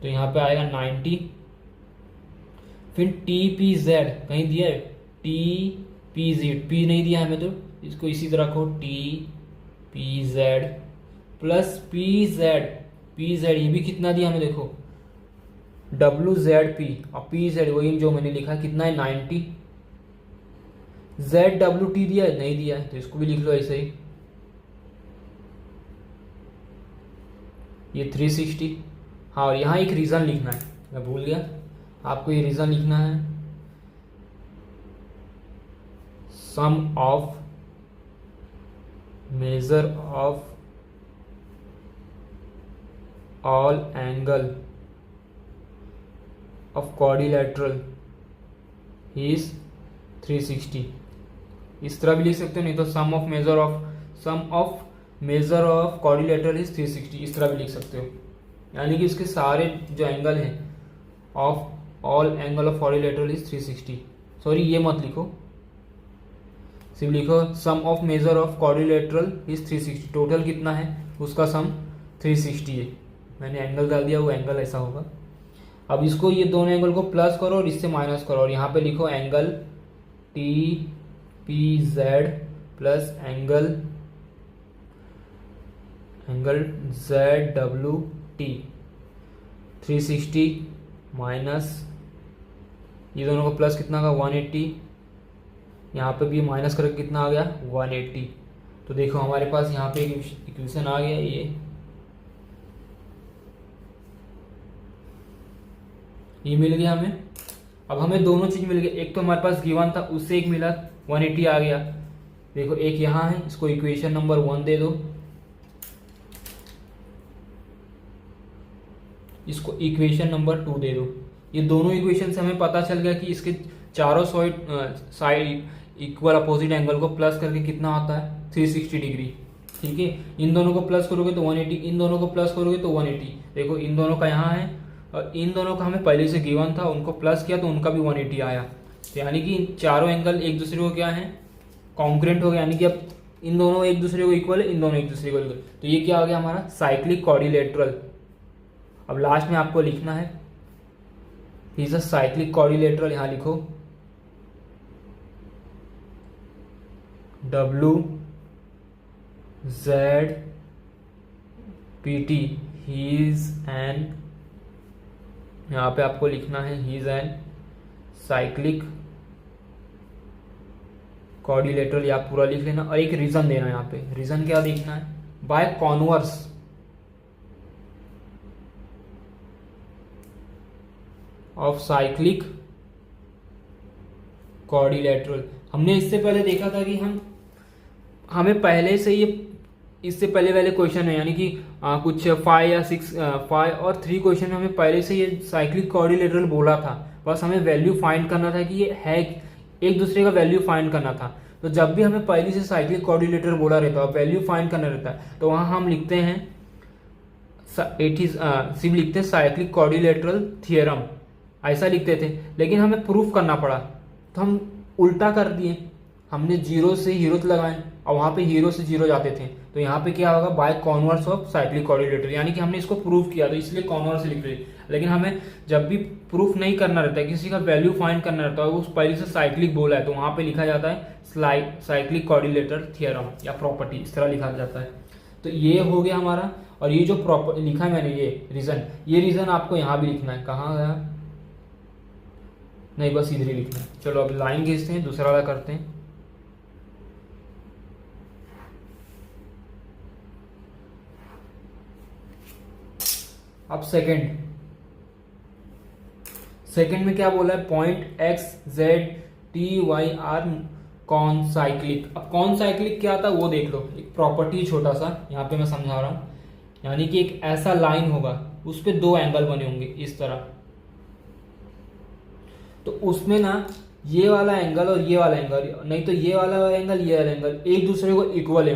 तो यहाँ पे आएगा 90। फिर TPZ कहीं दिया है, TPZ P नहीं दिया हमें, तो इसको इसी तरह रखो TPZ प्लस PZ, ये भी कितना दिया हमें, देखो WZP और PZ वही जो मैंने लिखा है कितना है 90। ZWT दिया है, नहीं दिया है, तो इसको भी लिख लो ऐसे ही, ये 360। हाँ, और यहाँ एक रीज़न लिखना है, मैं भूल गया, आपको ये रीज़न लिखना है, sum of measure of all angle of quadrilateral is 360। इस तरह भी लिख सकते हो, नहीं तो sum of measure of quadrilateral is 360, इस तरह भी लिख सकते हो। यानी कि इसके सारे जो एंगल हैं of all angle of quadrilateral is 360। Sorry, ये मत लिखो, सिर्फ लिखो sum of measure of quadrilateral is 360। Total कितना है उसका सम 360 है। मैंने एंगल डाल दिया, वो एंगल ऐसा होगा। अब इसको, ये दोनों एंगल को प्लस करो और इससे माइनस करो, और यहाँ पे लिखो angle T P Z plus angle Z W T. 360 minus ये दोनों को प्लस कितना का 180, यहाँ पे भी माइनस करके कितना आ गया 180। तो देखो हमारे पास यहाँ पे एक इक्वेशन आ गया, ये मिल गया हमें। अब हमें दोनों चीज मिल गई, एक तो हमारे पास गिवन था उससे एक मिला 180 आ गया। देखो एक यहाँ है, इसको इक्वेशन नंबर 1 दे दो, इसको इक्वेशन नंबर 2 दे दो। ये दोनों इक्वेशन से हमें पता चल गया कि इसके चारों साइड इक्वल अपोजिट एंगल को प्लस करके कितना आता है 360 डिग्री। ठीक है, इन दोनों को प्लस करोगे तो 180, इन दोनों को प्लस करोगे तो 180। देखो इन दोनों का यहाँ है और इन दोनों का हमें पहले से गिवन था, उनको प्लस किया तो उनका भी 180 आया। तो यानी कि चारों एंगल एक दूसरे को क्या है कॉन्ग्रुएंट हो गया, यानी कि अब इन दोनों एक दूसरे को इक्वल है, इन दोनों एक दूसरे को इक्वल। तो ये क्या हो गया हमारा साइक्लिक क्वाड्रिलेटरल। अब लास्ट में आपको लिखना है इज अ साइक्लिक क्वाड्रिलेटरल, यहां लिखो डब्ल्यू जेड पी टी, हीज एन, यहां पे आपको लिखना है हीज एन साइक्लिक क्वाड्रिलेटरल, या पूरा लिख लेना और एक रीजन देना। यहाँ पे रीजन क्या देखना है, by converse of cyclic quadrilateral. हमने इससे पहले देखा था कि हमें पहले से ये इससे पहले वाले क्वेश्चन है, यानी कि कुछ 5 या 6 5 और 3 क्वेश्चन में हमें पहले से ये साइक्लिक क्वाड्रिलेटरल बोला था। बस हमें वैल्यू फाइंड करना था कि ये है, एक दूसरे का वैल्यू फाइंड करना था। तो जब भी हमें पहले से साइक्लिक क्वाड्रिलेटरल बोला रहता है, वैल्यू फाइंड करना रहता है, तो वहां हम लिखते हैं सिर्फ लिखते हैं साइक्लिक क्वाड्रिलेटरल थियरम, ऐसा लिखते थे। लेकिन हमें प्रूफ करना पड़ा तो हम उल्टा कर दिए, हमने जीरो से हीरो लगाए और वहां पे हीरो से जीरो जाते थे। तो यहाँ पे क्या होगा by converse of cyclic quadrilateral, यानी कि हमने इसको प्रूफ किया तो इसलिए कॉन्वर्स लिख रहे। लेकिन हमें जब भी प्रूफ नहीं करना रहता है, किसी का वैल्यू फाइंड करना रहता है, उस पहले से साइक्लिक बोला है तो वहां पे लिखा जाता है साइक्लिक क्वाड्रिलेटरल थियरम या प्रॉपर्टी, इस तरह लिखा जाता है। तो ये हो गया हमारा। और ये जो प्रॉपर लिखा है मैंने ये रीजन आपको यहाँ भी लिखना है। कहाँ गया, नहीं बस इधर ही लिखना है। चलो अब लाइन खींचते हैं, दूसरा वाला करते हैं। अब सेकंड में क्या बोला है, point X Z T Y are concyclic. अब कॉन साइक्लिक क्या था वो देख लो, एक प्रॉपर्टी छोटा सा यहाँ पे मैं समझा रहा हूं। यानी कि एक ऐसा लाइन होगा, उस पे 2 एंगल बने होंगे इस तरह। तो उसमें ना ये वाला एंगल और ये वाला एंगल, नहीं तो ये वाला एंगल ये वाला एंगल एक दूसरे को इक्वल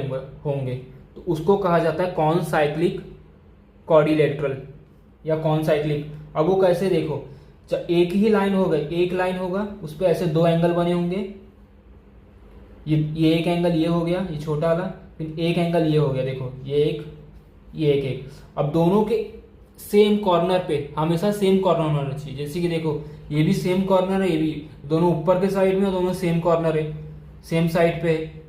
होंगे, तो उसको कहा जाता है कॉन साइक्लिक क्वाड्रिलेटरल या कॉन साइक्लिक। अब वो कैसे देखो, एक ही लाइन होगा, एक लाइन होगा उस पर ऐसे 2 एंगल बने होंगे। ये एक एंगल ये हो गया, ये छोटा वाला, फिर एक एंगल ये हो गया, देखो ये एक। अब दोनों के सेम कॉर्नर पे हमेशा सेम कॉर्नर होना चाहिए। जैसे कि देखो ये भी सेम कॉर्नर है, ये भी, दोनों ऊपर के साइड में, दोनों सेम कॉर्नर है, सेम साइड पे है,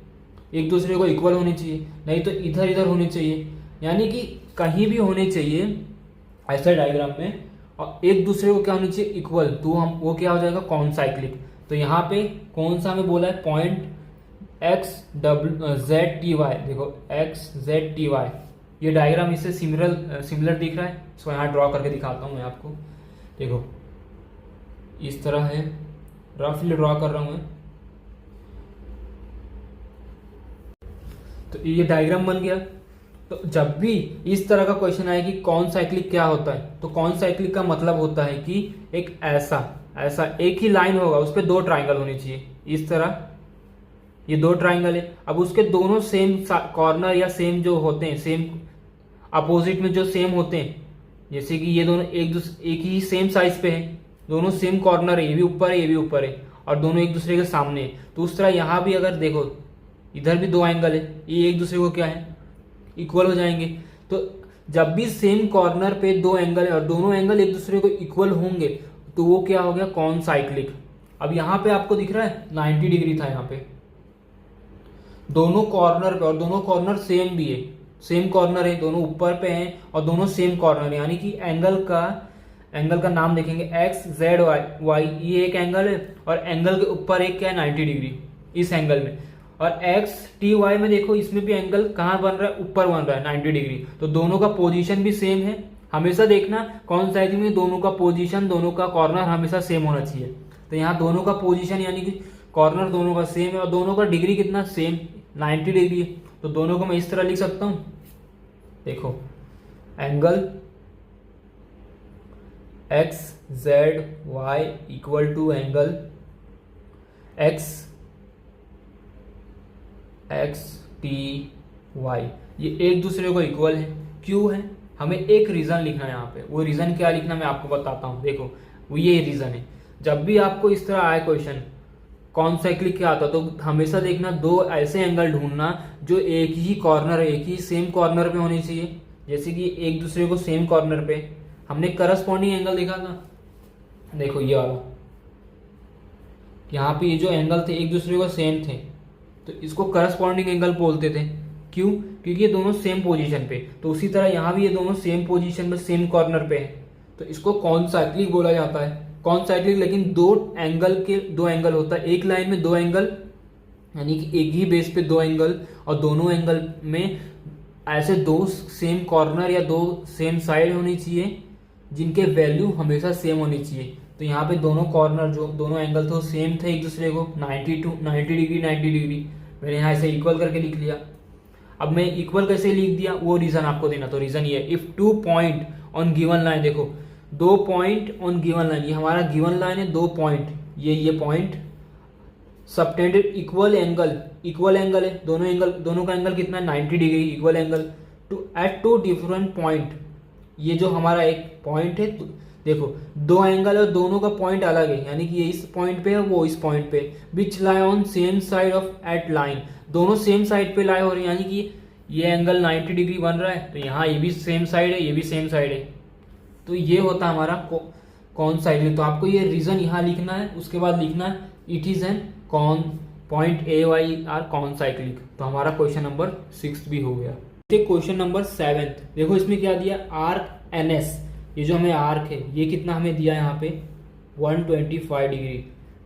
एक दूसरे को इक्वल होनी चाहिए, नहीं तो इधर इधर होनी चाहिए। यानी कि कहीं भी होने चाहिए ऐसा डायग्राम में, और एक दूसरे को क्या होनी चाहिए इक्वल, तो वो क्या हो जाएगा कॉन साइक्लिक। तो यहाँ पे कौन सा हमें बोला है, point X Z T Y. देखो एक्स जेड टी वाई, ये डायग्राम इससे सिमिलर दिख रहा है। इसको यहाँ ड्रॉ करके दिखाता हूँ मैं आपको। देखो इस तरह है, रफली ड्रॉ कर रहा हूँ मैं। तो ये डायग्राम बन गया। तो जब भी इस तरह का क्वेश्चन आए कि कौन साइक्लिक क्या होता है, तो कौन साइक्लिक का मतलब होता है कि एक ऐसा एक ही लाइन होगा, उस पर 2 ट्राइंगल होनी चाहिए, इस तरह ये दो ट्राइंगल है। अब उसके दोनों सेम कॉर्नर या सेम जो होते हैं, सेम अपोजिट में जो सेम होते हैं, जैसे कि ये दोनों एक ही सेम साइज पे है, दोनों सेम कॉर्नर है, ये भी ऊपर है ये भी ऊपर है, और दोनों एक दूसरे के सामने है। तो उस तरह यहाँ भी अगर देखो, इधर भी दो एंगल है, ये एक दूसरे को क्या है, इक्वल हो जाएंगे। तो जब भी सेम कॉर्नर पे दो एंगल है और दोनों एंगल एक दूसरे को इक्वल होंगे तो वो क्या हो गया, कॉन साइक्लिक। अब यहाँ पे आपको दिख रहा है 90 डिग्री था यहाँ पे दोनों कॉर्नर पे, और दोनों कॉर्नर सेम भी है, सेम कॉर्नर है, दोनों ऊपर पे हैं और दोनों सेम कॉर्नर है। यानी कि एंगल का नाम देखेंगे एक्स जेड वाई, ये एक एंगल है और एंगल के ऊपर एक क्या है 90 डिग्री इस एंगल में, और एक्स टी वाई में देखो इसमें भी एंगल कहाँ बन रहा है, ऊपर बन रहा है 90 डिग्री। तो दोनों का पोजीशन भी सेम है। हमेशा देखना कौन साइड में दोनों का पोजीशन, दोनों का कॉर्नर हमेशा सेम होना चाहिए। तो यहाँ दोनों का पोजीशन यानी कि कॉर्नर दोनों का सेम है और दोनों का डिग्री कितना सेम 90 डिग्री है। तो दोनों को मैं इस तरह लिख सकता हूँ, देखो angle X Z Y equal to angle X T Y, ये एक दूसरे को इक्वल है। क्यों है, हमें एक रीजन लिखना है यहाँ पे। वो रीजन क्या लिखना मैं आपको बताता हूँ। देखो वो ये रीजन है, जब भी आपको इस तरह आए क्वेश्चन कौन साइक्लिक क्या आता, तो हमेशा देखना दो ऐसे एंगल ढूंढना जो एक ही कॉर्नर, एक ही सेम कॉर्नर पे होने चाहिए। जैसे कि एक दूसरे को सेम कॉर्नर पे, हमने करस्पॉन्डिंग एंगल देखा था, देखो ये वाला, यहाँ पे ये जो एंगल थे एक दूसरे को सेम थे तो इसको करस्पॉन्डिंग एंगल बोलते थे। क्यों, क्योंकि ये दोनों सेम पोजीशन पे। तो उसी तरह यहाँ भी ये दोनों सेम पोजीशन में सेम कॉर्नर पे है, तो इसको कौन साइक्लिक बोला जाता है, कौन साइक्लिक। लेकिन दो एंगल होता है, एक लाइन में दो एंगल, यानी कि एक ही बेस पे दो एंगल, और दोनों एंगल में ऐसे दो सेम कॉर्नर या दो सेम साइड होनी चाहिए जिनके वैल्यू हमेशा सेम होनी चाहिए। तो यहाँ पे दोनों कॉर्नर जो दोनों एंगल थे वो सेम थे एक दूसरे को, 90 डिग्री मैंने यहाँ ऐसे इक्वल करके लिख लिया। अब मैं इक्वल कैसे लिख दिया वो रीजन आपको देना। तो रीजन ये, if 2 point on given line, देखो 2 पॉइंट ऑन गिवन लाइन, ये हमारा गिवन लाइन है, 2 पॉइंट, ये पॉइंट सबटेंडेड इक्वल एंगल है, दोनों का एंगल कितना है 90 degree, equal angle to at 2 different point. ये जो हमारा एक पॉइंट है, तो देखो दो एंगल और दोनों का पॉइंट अलग है, यानी कि ये इस पॉइंट पे है वो इस पॉइंट पे, which lie on same side of at line, दोनों सेम साइड पे लाई हो रहे हैं, यानी कि ये एंगल 90 डिग्री बन रहा है तो यहाँ ये भी सेम साइड है, ये भी सेम साइड है। तो ये होता है हमारा कौन साइड है। तो आपको ये रीजन यहाँ लिखना है, उसके बाद लिखना है इट इज एन कौन पॉइंट ए वाई आर कौन साइक्लिक। तो हमारा क्वेश्चन नंबर 6 भी हो गया। क्वेश्चन नंबर 7, देखो इसमें क्या दिया, आर्क एन एस, ये जो हमें आर्क है ये कितना हमें दिया यहाँ पे 125 डिग्री।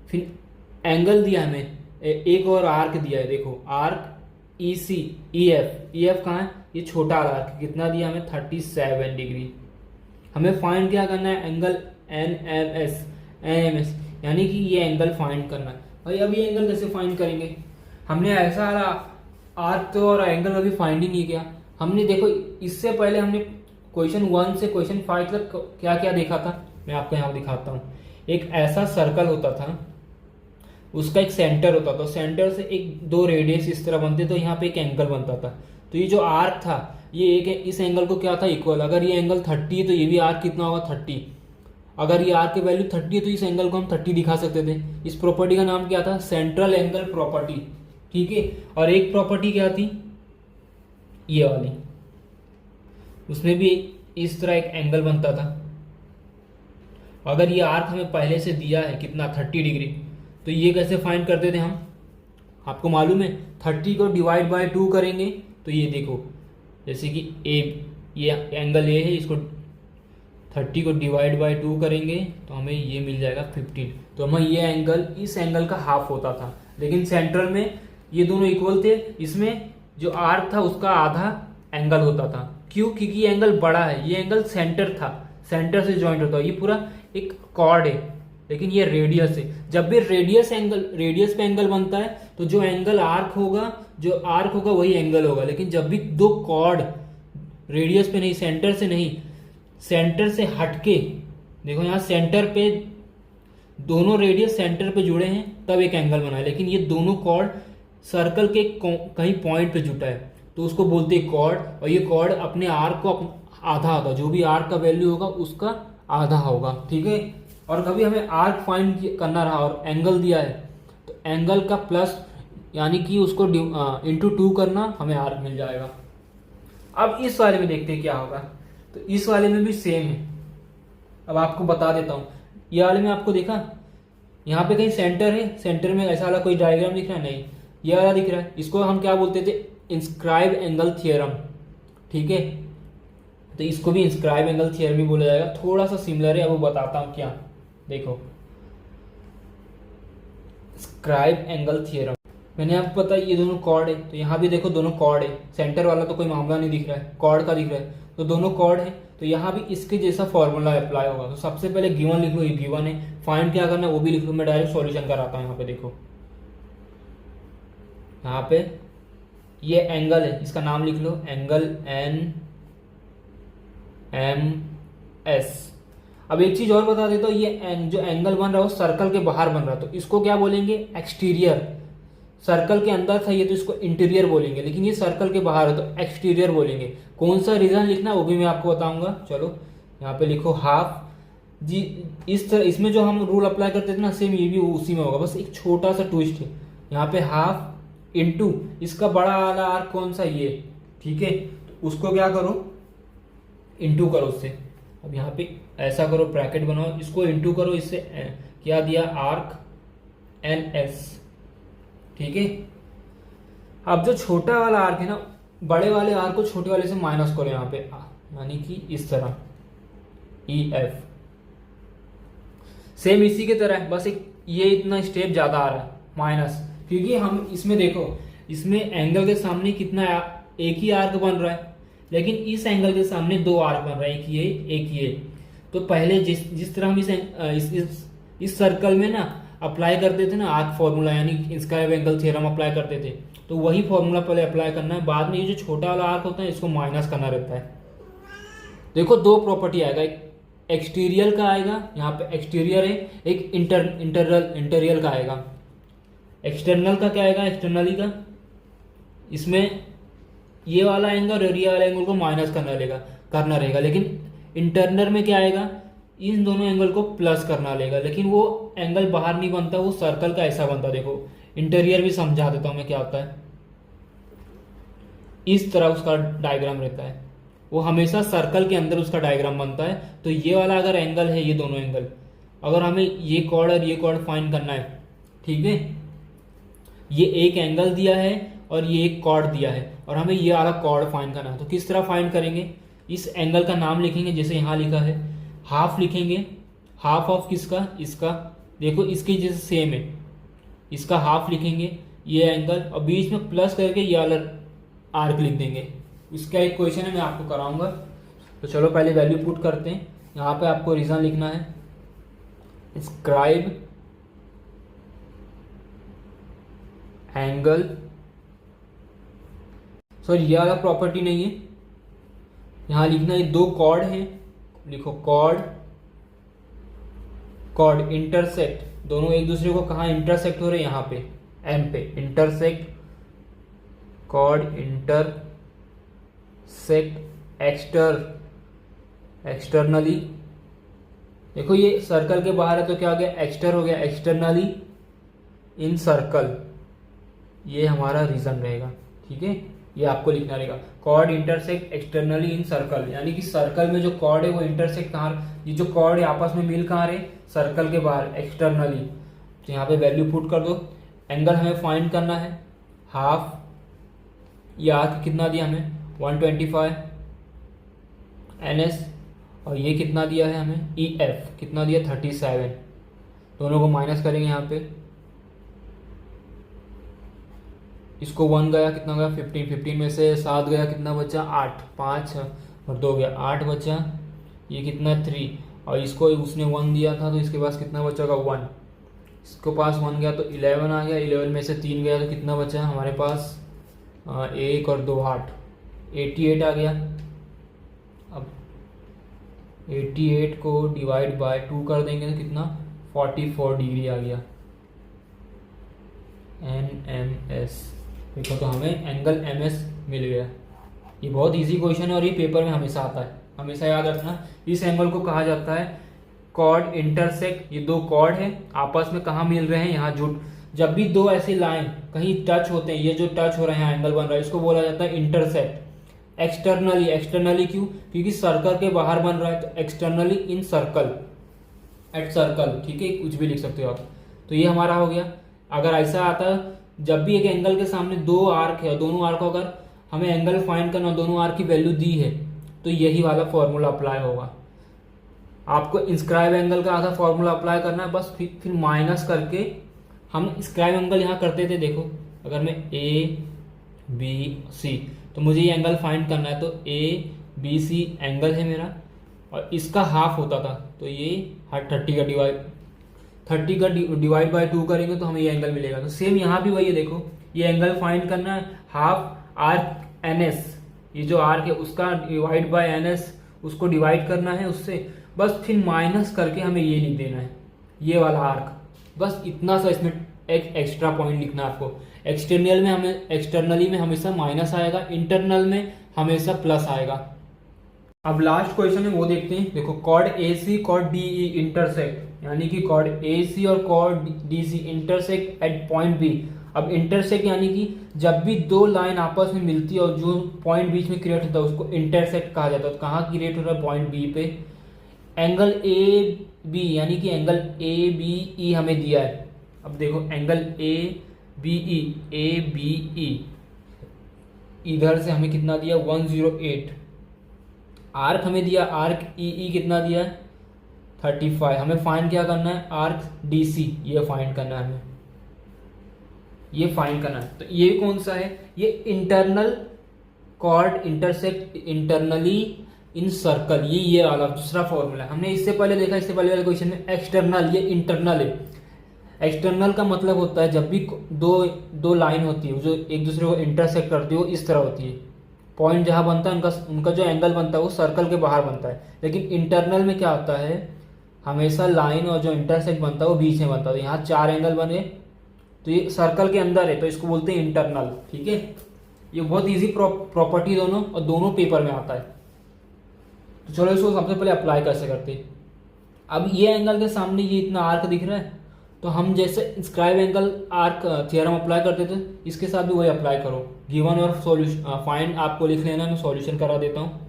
फिर एंगल दिया हमें, एक और आर्क दिया है, देखो आर्क ई सी ई एफ कहाँ है, ये छोटा आर्क कितना दिया हमें 37 डिग्री। हमें फाइंड क्या करना है, एंगल एन एम एस, यानी कि ये एंगल फाइंड करना है। भाई अब ये एंगल कैसे फाइंड करेंगे, हमने ऐसा आर्क तो और एंगल अभी फाइंड ही नहीं किया हमने। देखो इससे पहले हमने क्वेश्चन 1 से क्वेश्चन 5 तक क्या क्या देखा था, मैं आपको यहाँ दिखाता हूँ। एक ऐसा सर्कल होता था, उसका एक सेंटर होता था, सेंटर से एक दो रेडियस इस तरह बनते, तो यहाँ पे एक एंगल बनता था। तो ये जो आर्क था ये एक इस एंगल को क्या था इक्वल, अगर ये एंगल 30 है तो ये भी आर्क कितना होगा 30, अगर ये आर्क की वैल्यू 30 है तो इस एंगल को हम 30 दिखा सकते थे। इस प्रॉपर्टी का नाम क्या था, सेंट्रल एंगल प्रॉपर्टी, ठीक है। और एक प्रॉपर्टी क्या थी, ये वाली, उसमें भी इस तरह एक एंगल बनता था। अगर ये आर्क हमें पहले से दिया है कितना 30 डिग्री, तो ये कैसे फाइंड करते थे हम, आपको मालूम है 30 को डिवाइड बाय 2 करेंगे तो ये देखो, जैसे कि ये एंगल ए है, इसको 30 को डिवाइड बाय 2 करेंगे तो हमें ये मिल जाएगा 15। तो हमें ये एंगल इस एंगल का हाफ होता था, लेकिन सेंट्रल में ये दोनों इक्वल थे, इसमें जो आर्क था उसका आधा एंगल होता था। क्यों, क्योंकि ये एंगल बड़ा है, ये एंगल सेंटर था, सेंटर से जॉइंट होता है, ये पूरा एक कॉर्ड है, लेकिन ये रेडियस है। जब भी रेडियस पे एंगल बनता है तो जो एंगल आर्क होगा वही एंगल होगा। लेकिन जब भी दो कॉर्ड रेडियस पे नहीं, सेंटर से नहीं, सेंटर से हटके, देखो यहाँ सेंटर पे दोनों रेडियस सेंटर पे जुड़े हैं तब एक एंगल बना है, लेकिन ये दोनों कॉर्ड सर्कल के कहीं पॉइंट पे जुटा है तो उसको बोलते हैं कॉर्ड। और ये कॉर्ड अपने आर्क को आधा आधा, जो भी आर्क का वैल्यू होगा उसका आधा होगा, ठीक है। और कभी हमें आर्क फाइंड करना रहा और एंगल दिया है तो एंगल का प्लस यानी कि उसको इंटू 2 करना, हमें आर्क मिल जाएगा। अब इस वाले में देखते हैं क्या होगा। तो इस वाले में भी सेम है। अब आपको बता देता हूँ, ये वाले में आपको देखा यहाँ पे कहीं सेंटर है, सेंटर में ऐसा वाला कोई डायग्राम दिख रहा है? नहीं, ये वाला दिख रहा है। इसको हम क्या बोलते थे? इंस्क्राइब एंगल थियरम, ठीक है। तो इसको भी इंस्क्राइब एंगल थियरम ही बोला जाएगा, थोड़ा सा सिमिलर है। अब वो बताता हूँ क्या, देखो इंस्क्राइब एंगल थियरम मैंने आपको पता ये दोनों कॉर्ड है, तो यहाँ भी देखो दोनों कॉर्ड है। सेंटर वाला तो कोई मामला नहीं दिख रहा है, कॉर्ड का दिख रहा है, तो दोनों कॉर्ड है। तो यहाँ भी इसके जैसा फॉर्मूला अप्लाई होगा। तो सबसे पहले गिवन लिख लो, ये गिवन है। फाइंड क्या करना है वो भी लिख लो, मैं डायरेक्ट सॉल्यूशन कराता हूँ। यहाँ पे देखो, यहाँ पे ये एंगल है, इसका नाम लिख लो एंगल NMS। अब एक चीज और बता देता हूँ, ये जो एंगल बन रहा है वो सर्कल के बाहर बन रहा है, तो इसको क्या बोलेंगे? एक्सटीरियर। सर्कल के अंदर था ये तो इसको इंटीरियर बोलेंगे, लेकिन ये सर्कल के बाहर है तो एक्सटीरियर बोलेंगे। कौन सा रीजन लिखना है वो भी मैं आपको बताऊंगा। चलो यहाँ पे लिखो हाफ जी। इस तरह इसमें जो हम रूल अप्लाई करते थे ना, सेम ये भी उसी में होगा, बस एक छोटा सा ट्विस्ट है। यहाँ पे हाफ इंटू इसका बड़ा वाला आर्क कौन सा? ये, ठीक है। तो उसको क्या करो? इंटू करो उससे। अब यहाँ पे ऐसा करो, ब्रैकेट बनाओ, इसको इंटू करो इससे, क्या दिया? आर्क NS, ठीक है। अब जो छोटा वाला आर्क है ना, बड़े वाले आर्क को छोटे वाले से माइनस करो यहाँ पे, यानी कि इस तरह EF। सेम इसी की तरह है, बस एक ये इतना स्टेप ज्यादा आ रहा है माइनस, क्योंकि हम इसमें देखो, इसमें एंगल के सामने कितना एक ही आर्क बन रहा है, लेकिन इस एंगल के सामने दो आर्क बन रहा है, एक ये एक ये। तो पहले जिस तरह हम इस सर्कल में ना अप्लाई करते थे ना आर्क फॉर्मूला, यानी इंस्क्राइब एंगल थ्योरम अप्लाई करते थे, तो वही फॉर्मूला पहले अप्लाई करना है। बाद में ये जो छोटा वाला आर्क होता है इसको माइनस करना रहता है। देखो दो प्रॉपर्टी आएगा, एक एक्सटीरियर का आएगा, यहाँ पे एक्सटीरियर है, एक इंटीरियर का आएगा। एक्सटर्नल का क्या आएगा? एक्सटर्नली का इसमें ये वाला एंगल और ये वाला एंगल को माइनस करना रहेगा, लेकिन इंटरनल में क्या आएगा? इन दोनों एंगल को प्लस करना लेगा, लेकिन वो एंगल बाहर नहीं बनता, वो सर्कल का ऐसा बनता। देखो इंटीरियर भी समझा देता हूं मैं क्या होता है। इस तरह उसका डायग्राम रहता है, वो हमेशा सर्कल के अंदर उसका डायग्राम बनता है। तो ये वाला अगर एंगल है, ये दोनों एंगल, अगर हमें ये कॉर्ड और ये कॉर्ड फाइंड करना है, ठीक है, ये एक एंगल दिया है और ये एक कॉर्ड दिया है, और हमें ये वाला कॉर्ड फाइंड करना है, तो किस तरह फाइंड करेंगे? इस एंगल का नाम लिखेंगे, जैसे यहाँ लिखा है हाफ लिखेंगे। हाफ ऑफ किसका? इसका। देखो इसके जैसे सेम है, इसका हाफ लिखेंगे ये एंगल, और बीच में प्लस करके ये वाला आर्क लिख देंगे। इसका एक क्वेश्चन है, मैं आपको कराऊंगा। तो चलो पहले वैल्यू पुट करते हैं। यहाँ पे आपको रीजन लिखना है, स्क्राइब एंगल, सॉरी ये वाला प्रॉपर्टी नहीं है, यहां लिखना है दो कॉर्ड है, लिखो कॉर्ड इंटरसेक्ट, दोनों एक दूसरे को कहा इंटरसेक्ट हो रहे? यहाँ पे M पे इंटरसेक्ट, कॉर्ड इंटरसेक्ट एक्सटर्नली। देखो ये सर्कल के बाहर है तो क्या हो गया? एक्सटर हो गया, एक्सटर्नली इन सर्कल, ये हमारा रीजन रहेगा, ठीक है। ये आपको लिखना रहेगा, chord intersect externally in circle, यानी कि सर्कल में जो कॉर्ड है वो इंटरसेक्ट कहाँ, ये जो कॉर्ड है आपस में मिल कहाँ रहे? सर्कल के बाहर, एक्सटर्नली। तो यहाँ पे वैल्यू पुट कर दो। एंगल हमें फाइंड करना है हाफ, ये आर्क कितना दिया हमें? 125 NS, और ये कितना दिया है हमें? EF कितना दिया? 37। दोनों को माइनस करेंगे यहाँ पे, इसको 1 गया, कितना गया? 15 में से 7 गया, कितना बचा? 8, 5 और 2 गया, 8 बचा। ये कितना? 3, और इसको उसने 1 दिया था तो इसके पास कितना बचेगा? 1। इसको पास 1 गया तो 11 आ गया, 11 में से 3 गया तो कितना बचा हमारे पास? 1 और 2 8, 88 आ गया। अब 88 को डिवाइड बाय 2 कर देंगे तो कितना? 44 डिग्री आ गया। NMS देखो तो हमें एंगल एम एस मिल गया। ये बहुत इजी क्वेश्चन है और ये पेपर में हमेशा आता है, हमेशा याद रखना। इस एंगल को कहा जाता है कॉर्ड इंटरसेक्ट। ये दो कॉर्ड है, आपस में कहाँ मिल रहे हैं, यहाँ जुट। जब भी दो ऐसी लाइन कहीं टच होते हैं, ये जो टच हो रहे हैं एंगल बन रहा है, इसको बोला जाता है इंटरसेक्ट। एक्सटर्नली, एक्सटर्नली क्यों? क्योंकि सर्कल के बाहर बन रहा है, तो externally in circle, at circle, ठीक है, कुछ भी लिख सकते हो आप। तो ये हमारा हो गया। अगर ऐसा आता है, जब भी एक एंगल के सामने दो आर्क है और दोनों आर्क को अगर हमें एंगल फाइंड करना, दोनों आर्क की वैल्यू दी है, तो यही वाला फॉर्मूला अप्लाई होगा। आपको इंस्क्राइब एंगल का आधा फॉर्मूला अप्लाई करना है, बस फिर माइनस करके, हम स्क्राइब एंगल यहाँ करते थे। देखो अगर मैं ए बी सी, तो मुझे ये एंगल फाइंड करना है, तो ए बी सी एंगल है मेरा और इसका हाफ होता था, तो ये 30 का डिवाइड बाय 2 करेंगे तो हमें ये एंगल मिलेगा। तो सेम यहाँ भी वही है, देखो ये एंगल फाइंड करना है, हाफ आर्क एन एस, ये जो आर्क है उसका डिवाइड बाय एन एस, उसको डिवाइड करना है उससे, बस फिर माइनस करके हमें ये लिख देना है, ये वाला आर्क। बस इतना सा इसमें एक एक्स्ट्रा पॉइंट लिखना है आपको। एक्सटर्नली में हमेशा माइनस आएगा, इंटरनल में हमेशा प्लस आएगा। अब लास्ट क्वेश्चन है वो देखते हैं। देखो chord A C chord D E intersect, यानी कि कॉर्ड ए सी और chord D C intersect at point B. अब इंटरसेक्ट यानी कि जब भी दो लाइन आपस में मिलती है और जो पॉइंट बीच में क्रिएट होता है उसको इंटरसेक्ट कहा जाता है। तो कहाँ क्रिएट हो रहा है? पॉइंट बी पे। एंगल ए बी यानी कि एंगल ए बी ई हमें दिया है। अब देखो एंगल ए बी ई, इधर से हमें कितना दिया? 108। आर्क हमें दिया, आर्क ई कितना दिया है? 35। हमें फाइंड क्या करना है? आर्क डी सी, ये फाइंड करना है हमें, ये फाइंड करना है। तो ये कौन सा है? ये internal chord intersect internally in circle, ये वाला दूसरा फॉर्मूला है। हमने इससे पहले देखा, इससे पहले वाले क्वेश्चन में एक्सटर्नल, ये इंटरनल है। एक्सटर्नल का मतलब होता है जब भी दो लाइन होती है जो एक दूसरे को इंटरसेक्ट करती है, वो इस तरह होती है। पॉइंट जहाँ बनता है उनका जो एंगल बनता है वो सर्कल के बाहर बनता है। लेकिन इंटरनल में क्या होता है? हमेशा लाइन और जो इंटरसेक्ट बनता है वो बीच में बनता है। तो यहाँ 4 एंगल बने, तो ये सर्कल के अंदर है, तो इसको बोलते हैं इंटरनल। ठीक है, ये बहुत ईजी प्रॉपर्टी दोनों, और दोनों पेपर में आता है। तो चलो इसको सबसे पहले अप्लाई कैसे करते हैं। अब ये एंगल के सामने ये इतना आर्क दिख रहा है, तो हम जैसे scribe angle arc theorem apply करते थे, इसके साथ भी वही अप्लाई करो। गिवन और सॉल्यूशन फाइंड आपको लिख लेना, मैं सॉल्यूशन करा देता हूँ।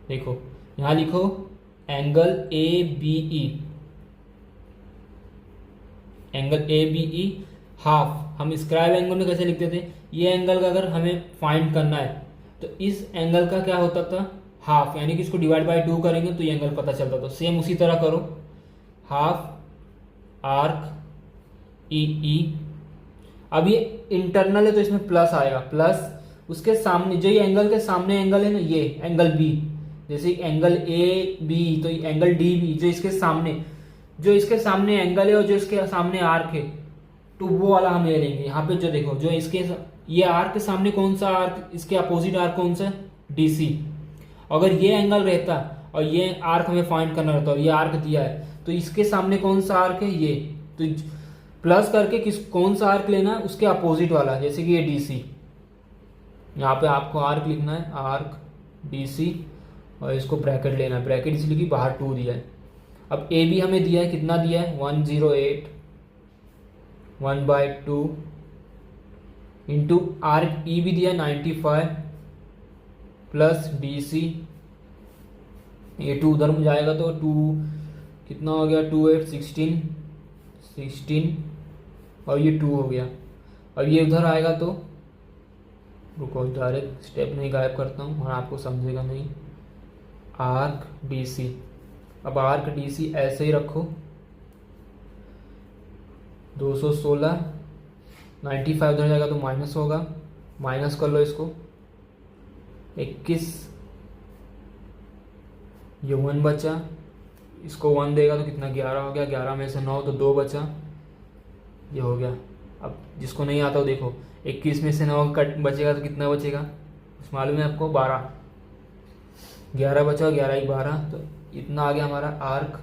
देखो यहाँ लिखो angle A B E, angle A B E half. हम स्क्राइब एंगल में कैसे लिखते थे? ये एंगल का अगर हमें फाइंड करना है तो इस एंगल का क्या होता था? हाफ, यानी कि इसको डिवाइड बाय 2 करेंगे तो ये एंगल पता चलता था। सेम उसी तरह करो, हाफ आर्क ई। अब ये इंटरनल है तो इसमें प्लस आएगा, प्लस उसके सामने जो ये एंगल के सामने एंगल है ना, ये एंगल बी, जैसे एंगल ए बी तो एंगल डी बी, जो इसके सामने एंगल है और जो इसके सामने आर्क है, तो वो वाला हम ले लेंगे। यहाँ पे जो देखो, जो इसके ये आर्क के सामने कौन सा आर्क, इसके अपोजिट आर्क कौन सा? D C. अगर ये एंगल रहता और ये आर्क हमें फाइंड करना रहता और ये आर्क दिया है, तो इसके सामने कौन सा आर्क है? ये। तो प्लस करके कौन सा आर्क लेना है? उसके अपोजिट वाला, जैसे कि ये डी सी। यहाँ पे आपको आर्क लिखना है, आर्क डी सी, और इसको ब्रैकेट लेना है। ब्रैकेट इसलिए कि बाहर 2 दिया है। अब ए बी हमें दिया है, कितना दिया है? 108 1/2 इंटू आर्क ई भी दिया 95 प्लस डी सी, ये 2 उधर में जाएगा तो 2 कितना हो गया? 2 8 16 और ये 2 हो गया। और ये उधर आएगा तो रुको, डायरेक्ट स्टेप नहीं गायब करता हूँ और आपको समझेगा नहीं। आर्क डी सी, अब आर्क डी सी ऐसे ही रखो, 216 95 उधर जाएगा तो माइनस होगा, माइनस कर लो इसको, 21, ये 1 बचा, इसको 1 देगा तो कितना? 11 हो गया। 11 में से 9 तो 2 बचा, ये हो गया। अब जिसको नहीं आता हो देखो, 21 में से 9 कट बचेगा तो कितना बचेगा? मालूम है आपको? 12। 11 बचा, 11 ही 12, तो इतना आ गया हमारा आर्क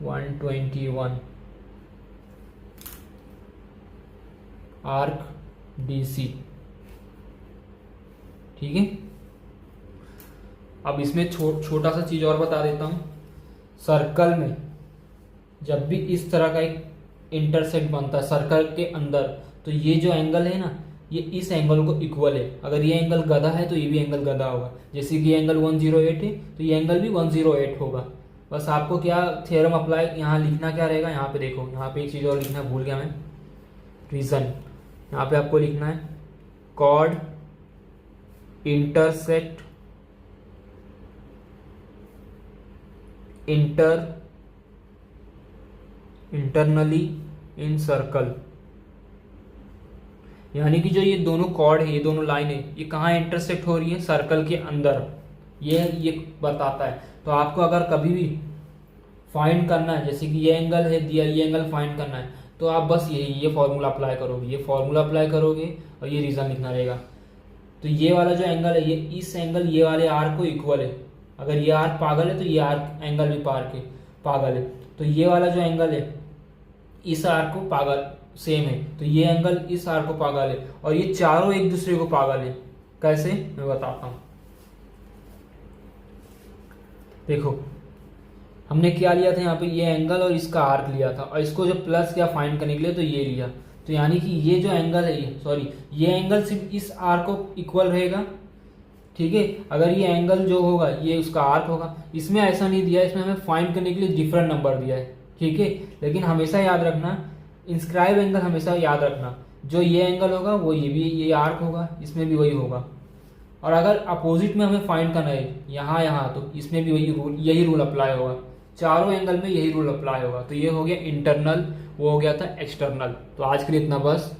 121। Arc BC। ठीक है, अब इसमें छोटा सा चीज और बता देता हूं। सर्कल में जब भी इस तरह का एक इंटरसेक्ट बनता है सर्कल के अंदर, तो ये जो एंगल है ना, ये इस एंगल को इक्वल है। अगर ये एंगल गधा है तो ये भी एंगल गधा होगा। जैसे कि ये एंगल 108 है तो ये एंगल भी 108 होगा। बस आपको क्या थ्योरम अप्लाई यहाँ लिखना क्या रहेगा, यहाँ पे देखो, यहाँ पे एक चीज़ और लिखना भूल गया मैं, रीजन। यहाँ पे आपको लिखना है chord intersect internally in circle. यानी कि जो ये दोनों कॉर्ड है, ये दोनों लाइन है, ये कहाँ इंटरसेक्ट हो रही है, सर्कल के अंदर, ये बताता है। तो आपको अगर कभी भी फाइंड करना है, जैसे कि ये एंगल है दिया, ये एंगल फाइंड करना है, तो आप बस ये फॉर्मूला अप्लाई करोगे, ये फॉर्मूला अप्लाई करोगे और ये रीजन लिखना रहेगा। तो ये वाला जो एंगल है, ये इस एंगल ये वाले आर्क को इक्वल है। अगर ये आर्क पागल है तो ये आर्क एंगल भी पागल है। तो ये वाला जो एंगल है इस आर्क को पागल सेम है, तो ये एंगल इस आर्क को पागल है, और ये चारों एक दूसरे को पागल है। कैसे, मैं बताता हूं। देखो हमने क्या लिया था यहाँ पे, ये एंगल और इसका आर्क लिया था, और इसको जब प्लस किया फाइंड करने के लिए तो ये लिया। तो यानी कि ये जो एंगल है, ये एंगल सिर्फ इस आर्क को इक्वल रहेगा। ठीक है, अगर ये एंगल जो होगा ये उसका आर्क होगा। इसमें ऐसा नहीं दिया, इसमें हमें फाइंड करने के लिए डिफरेंट नंबर दिया है। ठीक है, लेकिन हमेशा याद रखना, इंस्क्राइब एंगल हमेशा याद रखना, जो ये एंगल होगा वो ये आर्क होगा, इसमें भी वही होगा। और अगर अपोजिट में हमें फाइंड करना है यहाँ तो इसमें भी यही रूल अप्लाई होगा। चारों एंगल में यही रूल अप्लाई होगा। तो ये हो गया इंटरनल, वो हो गया था एक्सटर्नल। तो आज के लिए इतना बस।